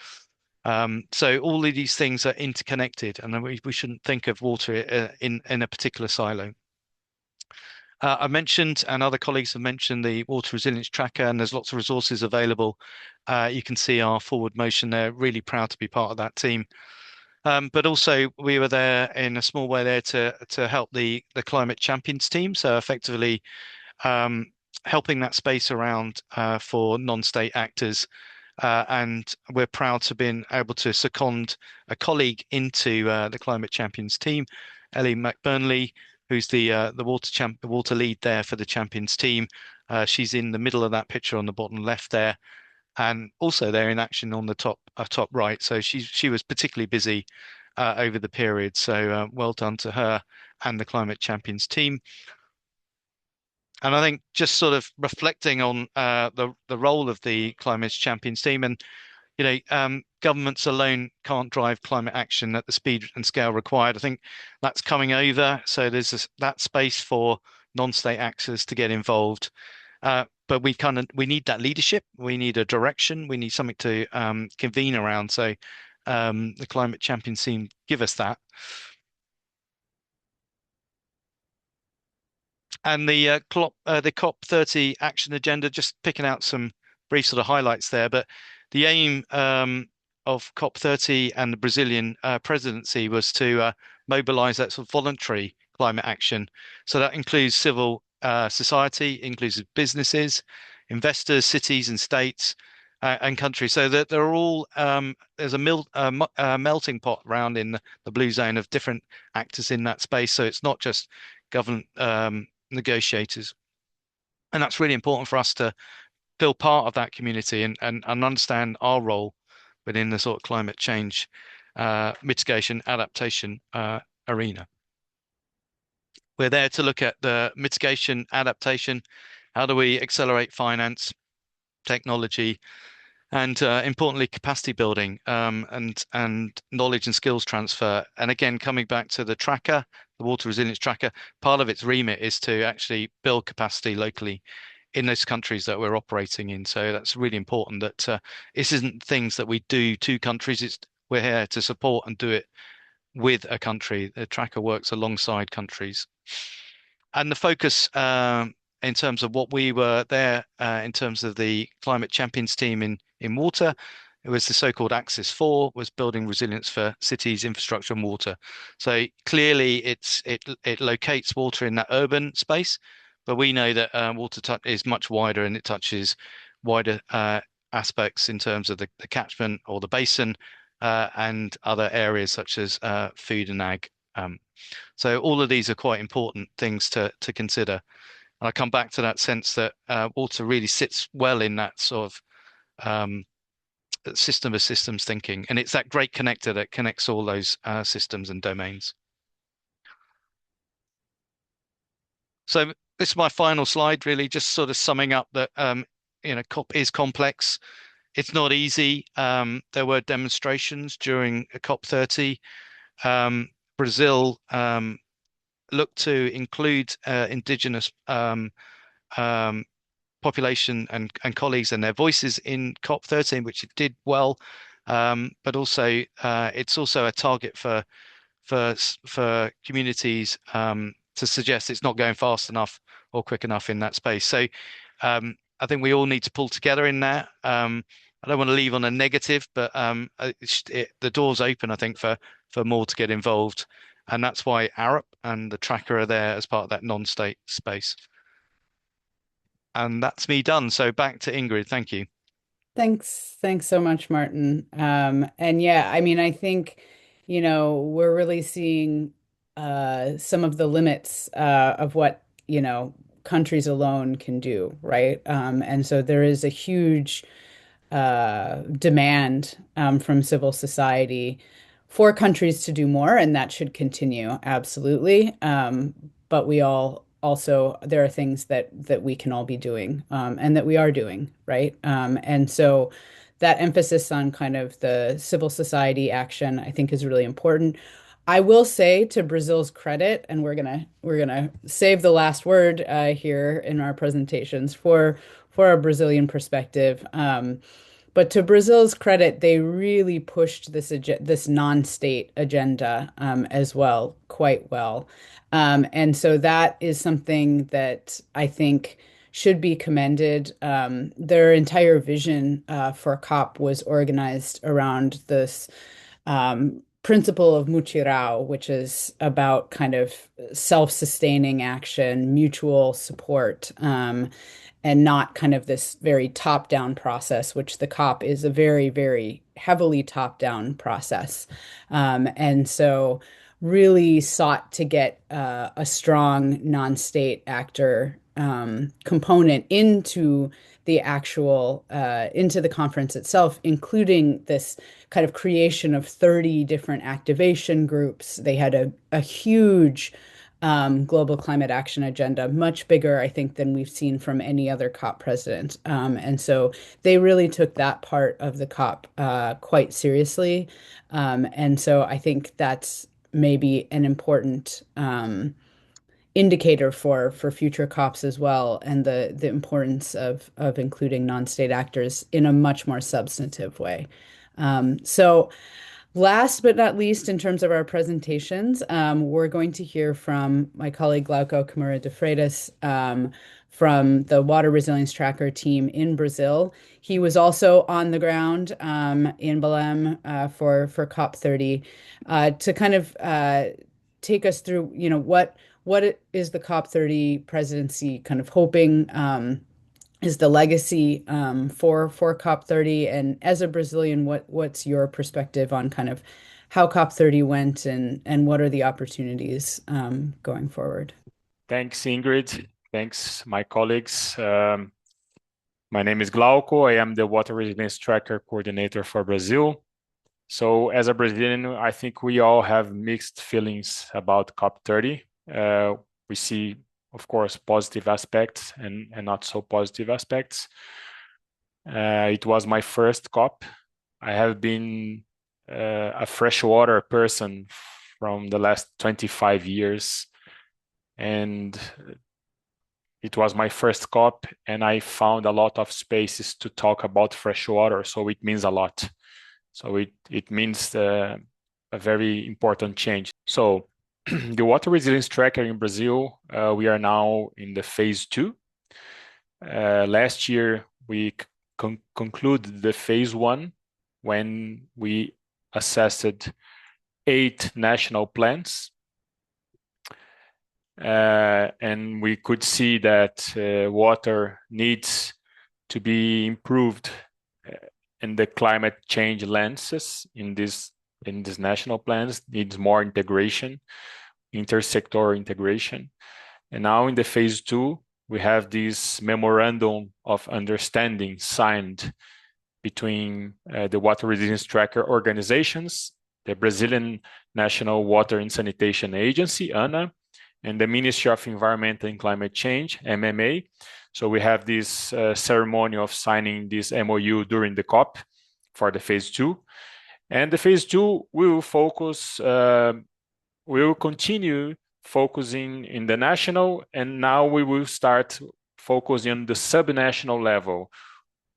So all of these things are interconnected, and we shouldn't think of water in a particular silo. I mentioned, and other colleagues have mentioned, the water resilience tracker, and there's lots of resources available. You can see our forward motion there. Really proud to be part of that team. But also we were there in a small way there to help the climate champions team. So effectively helping that space around for non-state actors. And we're proud to have been able to second a colleague into the climate champions team, Ellie McBurnley, who's the water lead there for the champions team. She's in the middle of that picture on the bottom left there, and also there in action on the top right. So she was particularly busy over the period. So well done to her and the climate champions team. And I think just sort of reflecting on the role of the climate champions team, and governments alone can't drive climate action at the speed and scale required. I think that's coming over. So there's that space for non-state actors to get involved. But we need that leadership. We need a direction. We need something to convene around. So the climate champions team give us that. And the COP30 action agenda, just picking out some brief sort of highlights there. But the aim of COP30 and the Brazilian presidency was to mobilize that sort of voluntary climate action. So that includes civil society, includes businesses, investors, cities and states and countries. So that they're all there's a melting pot around in the blue zone of different actors in that space. So it's not just government negotiators. And that's really important for us to feel part of that community and understand our role within the sort of climate change mitigation adaptation arena. We're there to look at the mitigation adaptation. How do we accelerate finance, technology, and importantly, capacity building and knowledge and skills transfer. And again, coming back to the tracker, the water resilience tracker, part of its remit is to actually build capacity locally in those countries that we're operating in. So that's really important that this isn't things that we do to countries. We're here to support and do it with a country. The tracker works alongside countries. And the focus in terms of what we were there in terms of the climate champions team in water, it was the so-called Axis 4, was building resilience for cities, infrastructure and water. So clearly it locates water in that urban space, but we know that water is much wider, and it touches wider aspects in terms of the catchment or the basin and other areas such as food and ag. So all of these are quite important things to consider. And I come back to that sense that water really sits well in that sort of system of systems thinking. And it's that great connector that connects all those systems and domains. So this is my final slide, really, just sort of summing up that COP is complex. It's not easy. There were demonstrations during COP30. Brazil looked to include indigenous population and colleagues and their voices in COP30, which it did well. But also, it's also a target for communities to suggest it's not going fast enough or quick enough in that space. So I think we all need to pull together in that. I don't want to leave on a negative, but the door's open, I think, for more to get involved. And that's why Arup and the tracker are there as part of that non-state space. And that's me done. So back to Ingrid. Thank you. Thanks so much, Martin. And yeah, I mean, I think, we're really seeing some of the limits of what, countries alone can do, right? And so there is a huge demand from civil society for countries to do more, and that should continue, absolutely. But we all also there are things that we can all be doing, and that we are doing, right? And so that emphasis on kind of the civil society action, I think, is really important. I will say, to Brazil's credit, and we're gonna save the last word here in our presentations for a Brazilian perspective. But to Brazil's credit, they really pushed this non-state agenda, as well, quite well. And so that is something that I think should be commended. Their entire vision for COP was organized around this principle of mutirão, which is about kind of self-sustaining action, mutual support, and not kind of this very top-down process, which the COP is a very, very heavily top-down process. And so really sought to get a strong non-state actor component into the actual into the conference itself, including this kind of creation of 30 different activation groups. They had a huge global climate action agenda, much bigger, I think, than we've seen from any other COP president. And so they really took that part of the COP quite seriously. And so I think that's maybe an important indicator for future COPs as well, and the importance of including non-state actors in a much more substantive way. So last but not least, in terms of our presentations, we're going to hear from my colleague Glauco Kimura de Freitas, from the Water Resilience Tracker team in Brazil. He was also on the ground in Belem for COP30 to kind of take us through, what is the COP30 presidency kind of hoping is the legacy for COP30, and as a Brazilian, what's your perspective on kind of how COP30 went, and what are the opportunities going forward? Thanks, Ingrid. Thanks, my colleagues. My name is Glauco. I am the Water Resilience Tracker Coordinator for Brazil. So as a Brazilian, I think we all have mixed feelings about COP30. We see, of course, positive aspects and not so positive aspects. It was my first COP. I have been a freshwater person from the last 25 years, and it was my first COP, and I found a lot of spaces to talk about freshwater, so it means a lot. So it means a very important change. So the Water Resilience Tracker in Brazil, we are now in the phase 2. Last year, we concluded the phase 1 when we assessed 8 national plans. And we could see that water needs to be improved in the climate change lenses in these national plans, needs more integration, intersectoral integration. And now in the phase 2, we have this memorandum of understanding signed between the Water Resilience Tracker organizations, the Brazilian National Water and Sanitation Agency, ANA, and the Ministry of Environment and Climate Change, MMA. So we have this ceremony of signing this MOU during the COP for the phase 2. And the phase 2 will focus, we will continue focusing in the national, and now we will start focusing on the subnational level.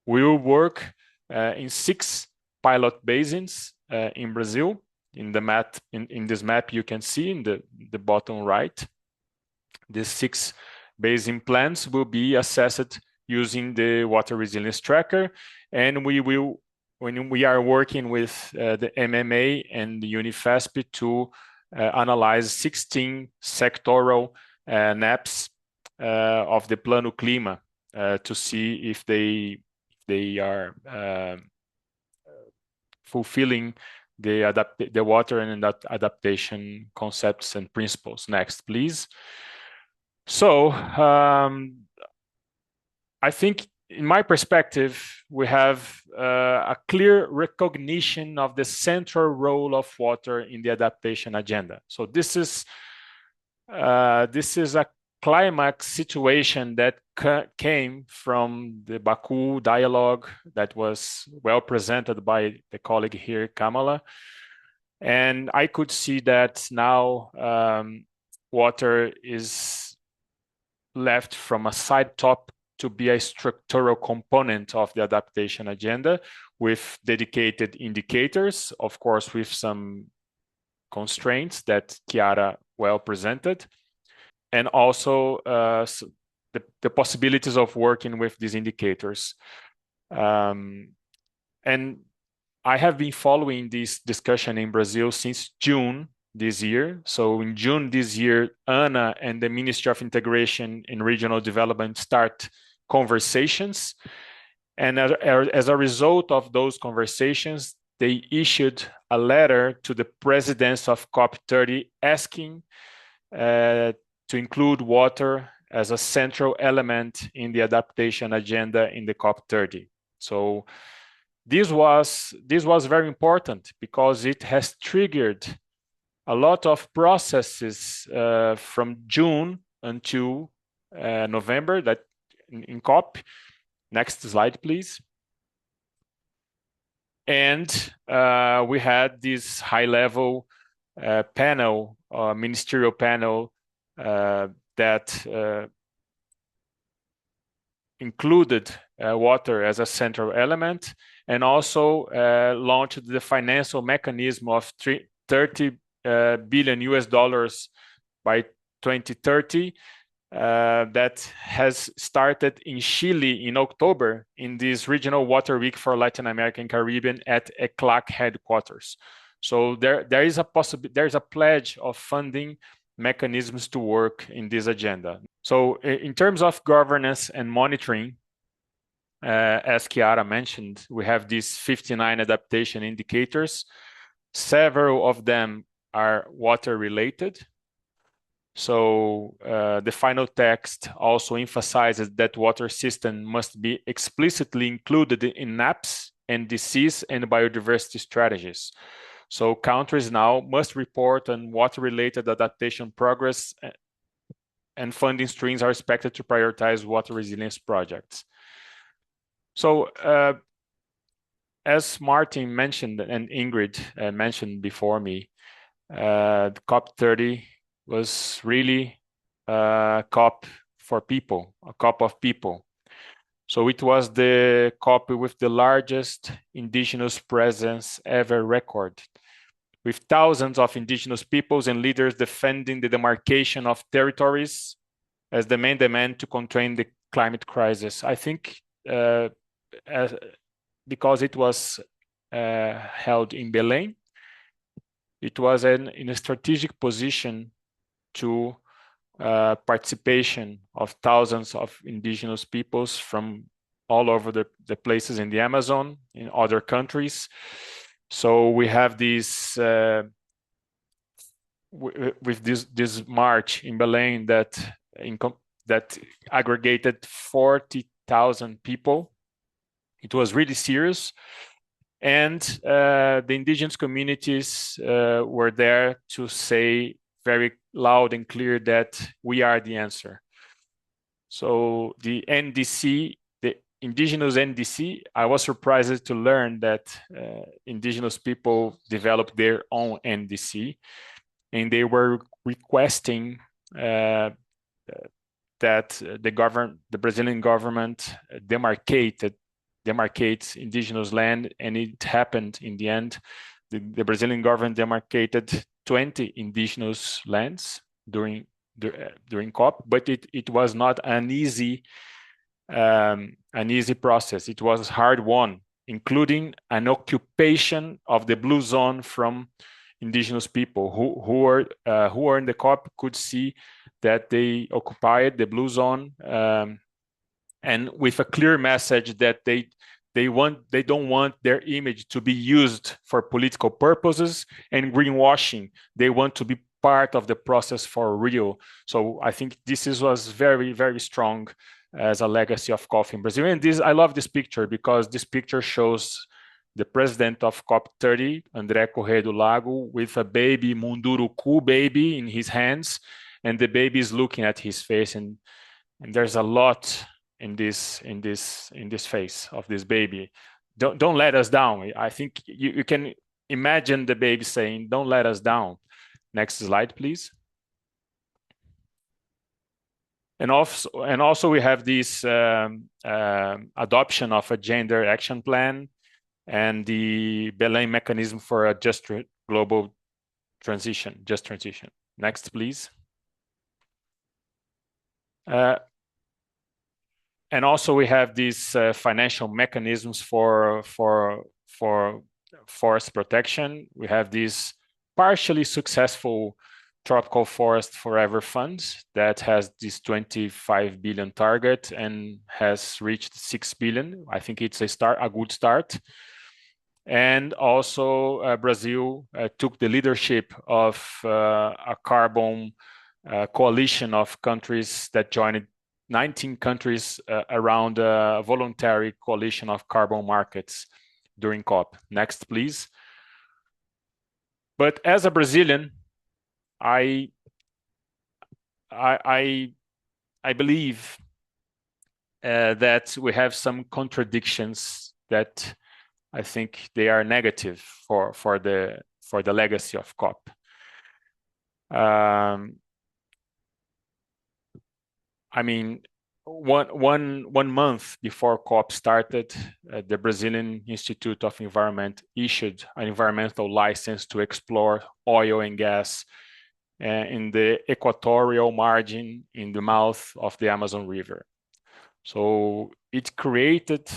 We will work in 6 pilot basins in Brazil. In the map, in this map, you can see in the bottom right, these 6 basin plans will be assessed using the Water Resilience Tracker, and we will, when we are working with the MMA and the Unifesp to analyze 16 sectoral NAPs of the Plano Clima to see if they are fulfilling the water and adaptation concepts and principles. Next, please. So I think, in my perspective, we have a clear recognition of the central role of water in the adaptation agenda. So this is a climax situation that came from the Baku dialogue that was well presented by the colleague here, Kamala. And I could see that now water is left from a side top to be a structural component of the adaptation agenda with dedicated indicators, of course, with some constraints that Chiara well presented, and also the possibilities of working with these indicators. And I have been following this discussion in Brazil since June this year. So in June this year, ANA and the Ministry of Integration and Regional Development start conversations. And as a result of those conversations, they issued a letter to the presidents of COP30 asking to include water as a central element in the adaptation agenda in the COP30. So this was very important because it has triggered a lot of processes from June until November that in COP. Next slide, please. And we had this high-level panel, ministerial panel that included water as a central element, and also launched the financial mechanism of $30 billion by 2030 that has started in Chile in October in this Regional Water Week for Latin America and Caribbean at ECLAC headquarters. So there is a pledge of funding mechanisms to work in this agenda. So in terms of governance and monitoring, as Chiara mentioned, we have these 59 adaptation indicators. Several of them are water related. So the final text also emphasizes that water system must be explicitly included in NAPs, NDCs, and biodiversity strategies. So countries now must report on water-related adaptation progress, and funding streams are expected to prioritize water resilience projects. So as Martin mentioned and Ingrid mentioned before me, the COP30 was really a COP for people, a COP of people. So it was the COP with the largest indigenous presence ever recorded, with thousands of indigenous peoples and leaders defending the demarcation of territories as the main demand to contain the climate crisis. I think because it was held in Belem, it was in a strategic position to participation of thousands of indigenous peoples from all over the places in the Amazon, in other countries. So we have this with this march in Belem that aggregated 40,000 people. It was really serious, and the indigenous communities were there to say very loud and clear that we are the answer. So the NDC, the indigenous NDC, I was surprised to learn that indigenous people developed their own NDC, and they were requesting that the Brazilian government demarcates indigenous land, and it happened in the end. The Brazilian government demarcated 20 indigenous lands during COP, but it was not an easy process. It was hard won, including an occupation of the blue zone from indigenous people who were in the COP could see that they occupied the blue zone, and with a clear message that they don't want their image to be used for political purposes and greenwashing. They want to be part of the process for real. So I think this was very, very strong as a legacy of COP in Brazil. And I love this picture because this picture shows the president of COP30, André Correia do Lago, with a baby Munduruku baby in his hands. and the baby is looking at his face, and there's a lot in this face of this baby. Don't let us down. I think you can imagine the baby saying, "Don't let us down." Next slide, please. And also we have this adoption of a gender action plan and the Belem mechanism for a just global transition, just transition. Next, please. And also we have these financial mechanisms for forest protection. We have these partially successful Tropical Forest Forever funds that has this 25 billion target and has reached 6 billion. I think it's a good start. And also Brazil took the leadership of a carbon coalition of countries that joined 19 countries around a voluntary coalition of carbon markets during COP. Next, please. But as a Brazilian, I believe that we have some contradictions that I think they are negative for the legacy of COP. I mean, one month before COP started, the Brazilian Institute of Environment issued an environmental license to explore oil and gas in the equatorial margin in the mouth of the Amazon River. So it created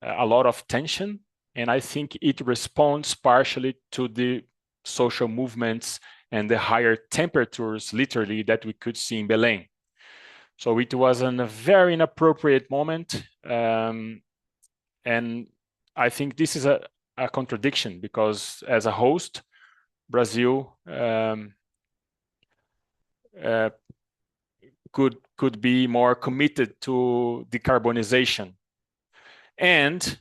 a lot of tension, and I think it responds partially to the social movements and the higher temperatures, literally, that we could see in Belem. So it was a very inappropriate moment, and I think this is a contradiction, because as a host, Brazil could be more committed to decarbonization. And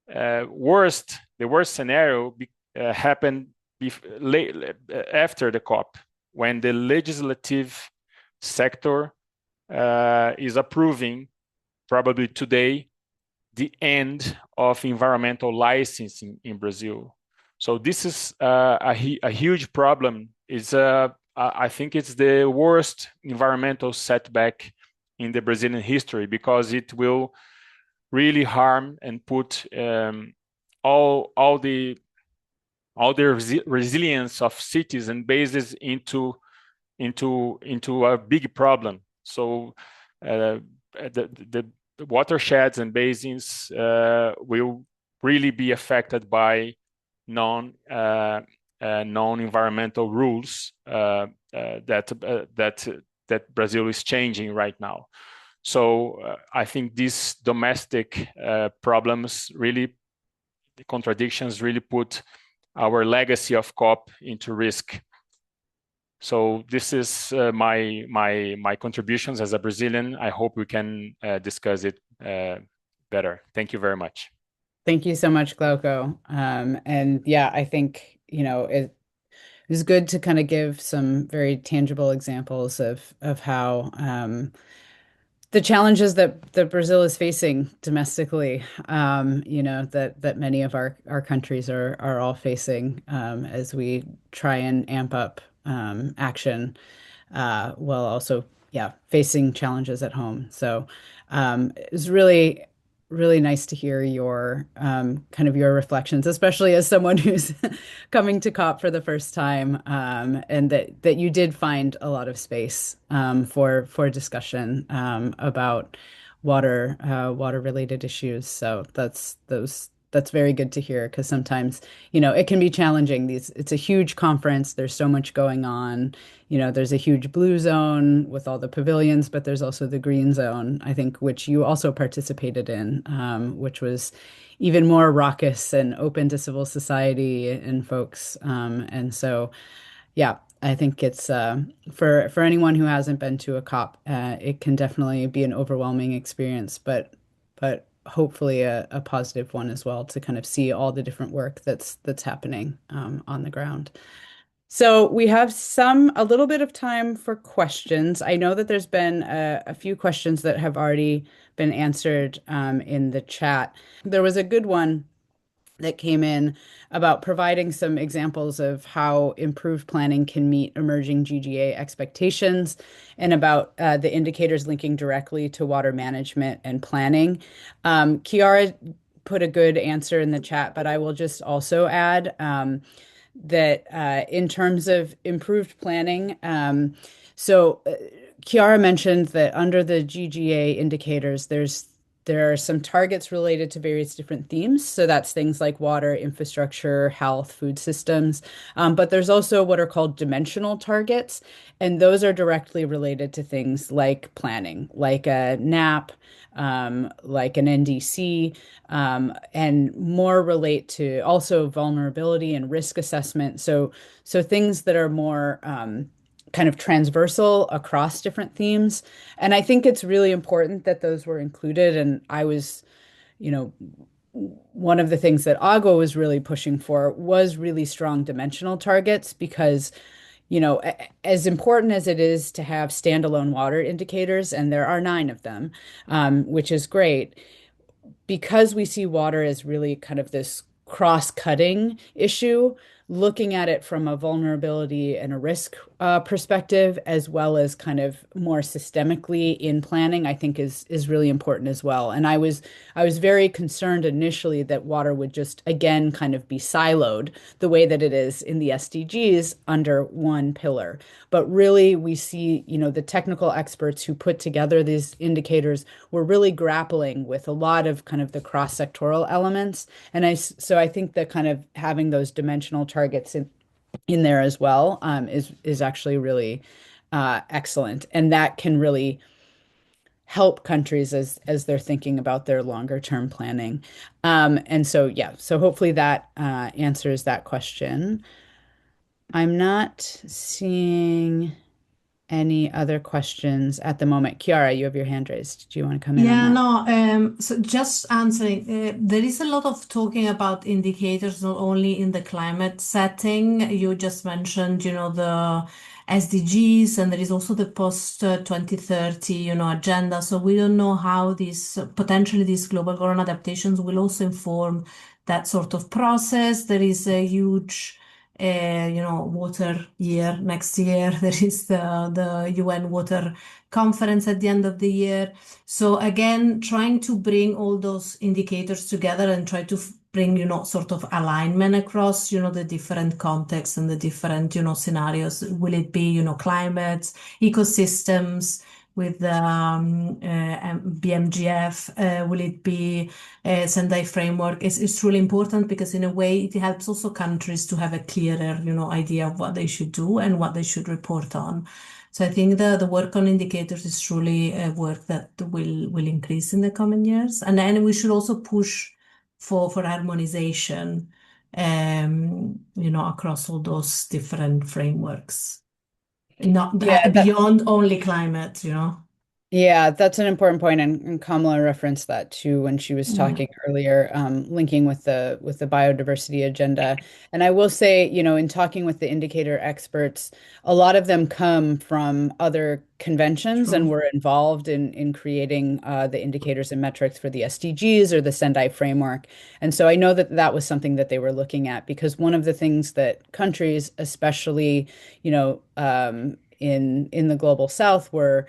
the worst scenario happened after the COP, when the legislative sector is approving, probably today, the end of environmental licensing in Brazil. So this is a huge problem. I think it's the worst environmental setback in the Brazilian history, because it will really harm and put all the resilience of cities and bases into a big problem. So the watersheds and basins will really be affected by non-environmental rules that Brazil is changing right now. So I think these domestic problems, really, the contradictions, really put our legacy of COP into risk. So this is my contributions as a Brazilian. I hope we can discuss it better. Thank you very much. Thank you so much, Glauco. And yeah, I think, it was good to kind of give some very tangible examples of how the challenges that Brazil is facing domestically, that many of our countries are all facing as we try and amp up action while also, facing challenges at home. So it was really, really nice to hear your kind of your reflections, especially as someone who's coming to COP for the first time, and that you did find a lot of space for discussion about water related issues. So that's very good to hear, because sometimes, it can be challenging. It's a huge conference. There's so much going on. There's a huge blue zone with all the pavilions, but there's also the green zone, I think, which you also participated in, which was even more raucous and open to civil society and folks. And so, yeah, I think it's for anyone who hasn't been to a COP, it can definitely be an overwhelming experience, but hopefully a positive one as well, to kind of see all the different work that's happening on the ground. So we have a little bit of time for questions. I know that there's been a few questions that have already been answered in the chat. There was a good one that came in about providing some examples of how improved planning can meet emerging GGA expectations and about the indicators linking directly to water management and planning. Chiara put a good answer in the chat, but I will just also add that in terms of improved planning, Chiara mentioned that under the GGA indicators, there are some targets related to various different themes. So that's things like water, infrastructure, health, food systems. But there's also what are called dimensional targets, and those are directly related to things like planning, like a NAP, like an NDC, and more relate to also vulnerability and risk assessment. So things that are more kind of transversal across different themes. And I think it's really important that those were included. And I was, you know, one of the things that AGWA was really pushing for was really strong dimensional targets because, as important as it is to have standalone water indicators, and there are 9 of them, which is great, because we see water as really kind of this cross-cutting issue, looking at it from a vulnerability and a risk perspective, as well as kind of more systemically in planning, I think is really important as well. And I was very concerned initially that water would just again kind of be siloed the way that it is in the SDGs under one pillar. But really, we see, the technical experts who put together these indicators were really grappling with a lot of kind of the cross-sectoral elements. And so I think that kind of having those dimensional targets in there as well is actually really excellent. And that can really help countries as they're thinking about their longer term planning. And so, yeah, so hopefully that answers that question. I'm not seeing any other questions at the moment. Chiara, you have your hand raised. Do you want to come in on Yeah, that? no, so just answering, there is a lot of talking about indicators, not only in the climate setting. You just mentioned, the SDGs, and there is also the post 2030, agenda. So we don't know how potentially these global goal adaptations will also inform that sort of process. There is a huge water year next year. There is the UN water conference at the end of the year. So again, trying to bring all those indicators together and try to bring, sort of alignment across, the different contexts and the different, scenarios. Will it be, climate, ecosystems with BMGF? Will it be Sendai framework? It's really important because in a way it helps also countries to have a clearer, idea of what they should do and what they should report on. So I think the work on indicators is truly a work that will increase in the coming years. And then we should also push for harmonization, across all those different frameworks. Not Yeah, beyond only climate, yeah, that's an important point, and Kamala referenced that too when she was Yeah. talking earlier, linking with the biodiversity agenda. And I will say, in talking with the indicator experts, a lot of them come from other conventions and True. were involved in creating the indicators and metrics for the SDGs or the Sendai framework. And so I know that that was something that they were looking at because one of the things that countries, especially, in the global South, were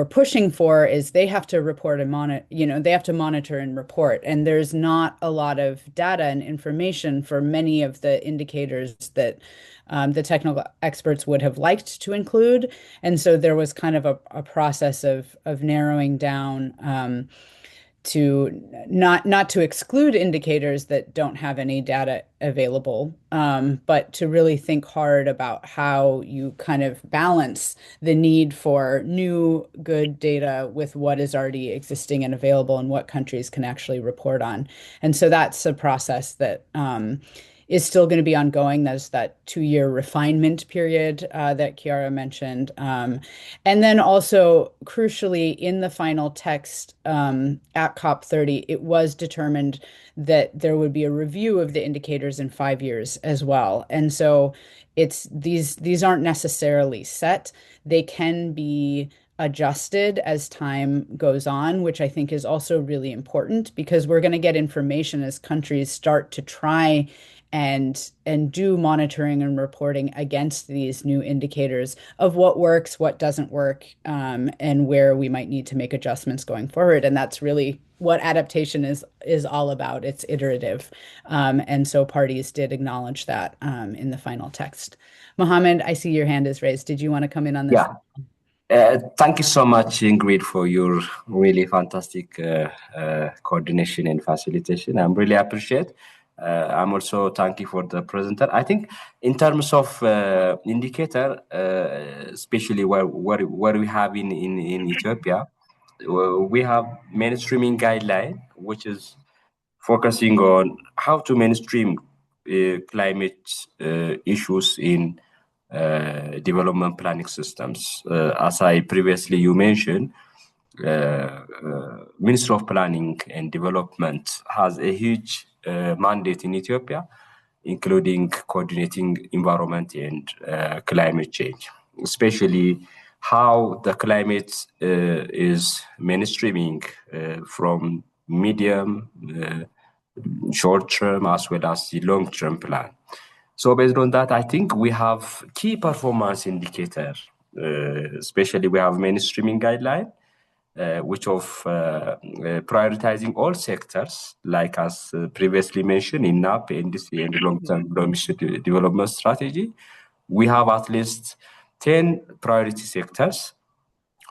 pushing for is they have to report and monitor, they have to monitor and report. And there's not a lot of data and information for many of the indicators that the technical experts would have liked to include. And so there was kind of a process of narrowing down to not to exclude indicators that don't have any data available, but to really think hard about how you kind of balance the need for new good data with what is already existing and available and what countries can actually report on. And so that's a process that is still going to be ongoing. There's that 2-year refinement period that Chiara mentioned. And then also, crucially, in the final text at COP30, it was determined that there would be a review of the indicators in 5 years as well. And so it's these aren't necessarily set. They can be adjusted as time goes on, which I think is also really important because we're going to get information as countries start to try and do monitoring and reporting against these new indicators of what works, what doesn't work, and where we might need to make adjustments going forward. And that's really what adaptation is all about. It's iterative. And so parties did acknowledge that in the final text. Mohamed, I see your hand is raised. Did you want to come in on this? Yeah. Thank you so much, Ingrid, for your really fantastic coordination and facilitation. I'm really appreciate. I'm also thank you for the presenter. I think in terms of indicator, especially where we have in Ethiopia, we have mainstreaming guideline, which is focusing on how to mainstream climate issues in development planning systems. As I previously you mentioned, Ministry of Planning and Development has a huge mandate in Ethiopia, including coordinating environment and climate change, especially how the climate is mainstreaming from medium, short term, as well as the long term plan. So based on that, I think we have key performance indicator, especially we have mainstreaming guideline, which of prioritizing all sectors, like as previously mentioned in NAP, NDC, and the long-term development strategy. We have at least 10 priority sectors.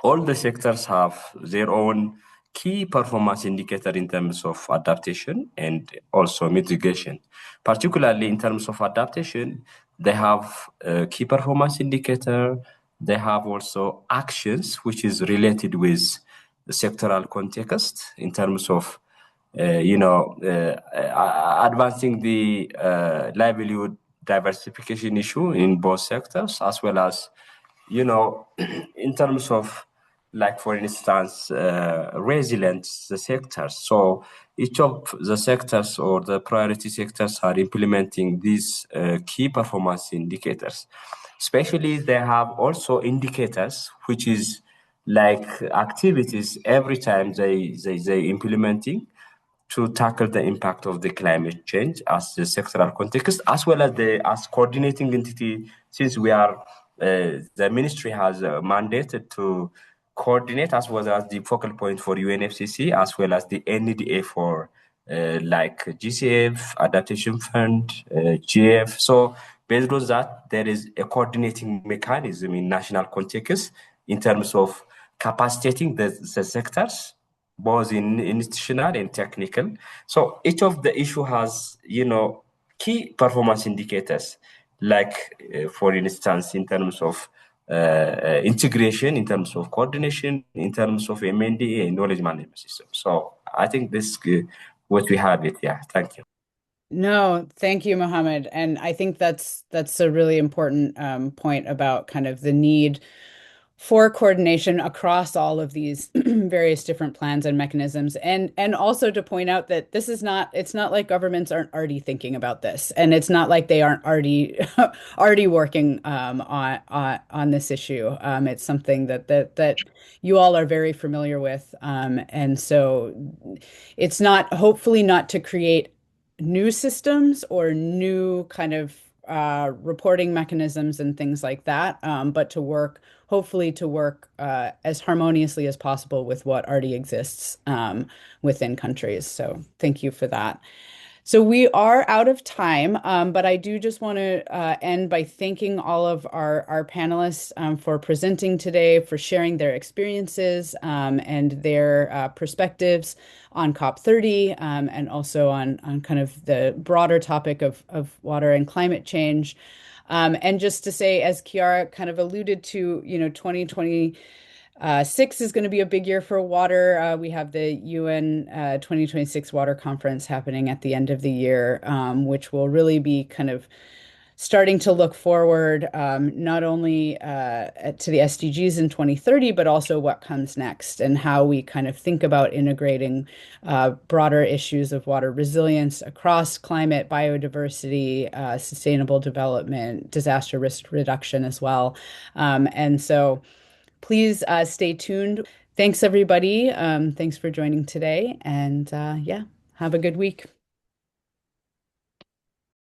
All the sectors have their own key performance indicator in terms of adaptation and also mitigation. Particularly in terms of adaptation, they have a key performance indicator. They have also actions, which is related with the sectoral context in terms of, advancing the livelihood diversification issue in both sectors, as well as, in terms of, like, for instance, resilience, the sectors. So each of the sectors or the priority sectors are implementing these key performance indicators. Especially, they have also indicators, which is like activities every time they implementing to tackle the impact of the climate change as the sectoral context, as well as as coordinating entity, since we are the ministry has mandated to coordinate as well as the focal point for UNFCCC, as well as the NEDA for like GCF, Adaptation Fund, GF. So based on that, there is a coordinating mechanism in national context in terms of capacitating the sectors, both in institutional and technical. So each of the issue has, key performance indicators, like, for instance, in terms of integration, in terms of coordination, in terms of MNDA and knowledge management system. So I think this what we have it. Yeah, thank you. No, thank you, Mohamed. And I think that's a really important point about kind of the need for coordination across all of these various different plans and mechanisms, and also to point out that it's not like governments aren't already thinking about this, and it's not like they aren't already working on this issue. It's something that you all are very familiar with, and so it's not, hopefully not to create new systems or new kind of reporting mechanisms and things like that, but hopefully to work as harmoniously as possible with what already exists within countries. So thank you for that. So we are out of time, but I do just want to end by thanking all of our panelists for presenting today, for sharing their experiences and their perspectives on COP30, and also on kind of the broader topic of water and climate change. And just to say, as Chiara kind of alluded to, 2020 2026 is going to be a big year for water. We have the UN 2026 Water Conference happening at the end of the year, which will really be kind of starting to look forward, not only to the SDGs in 2030, but also what comes next and how we kind of think about integrating broader issues of water resilience across climate, biodiversity, sustainable development, disaster risk reduction as well. And so please stay tuned. Thanks, everybody. Thanks for joining today. And yeah, have a good week.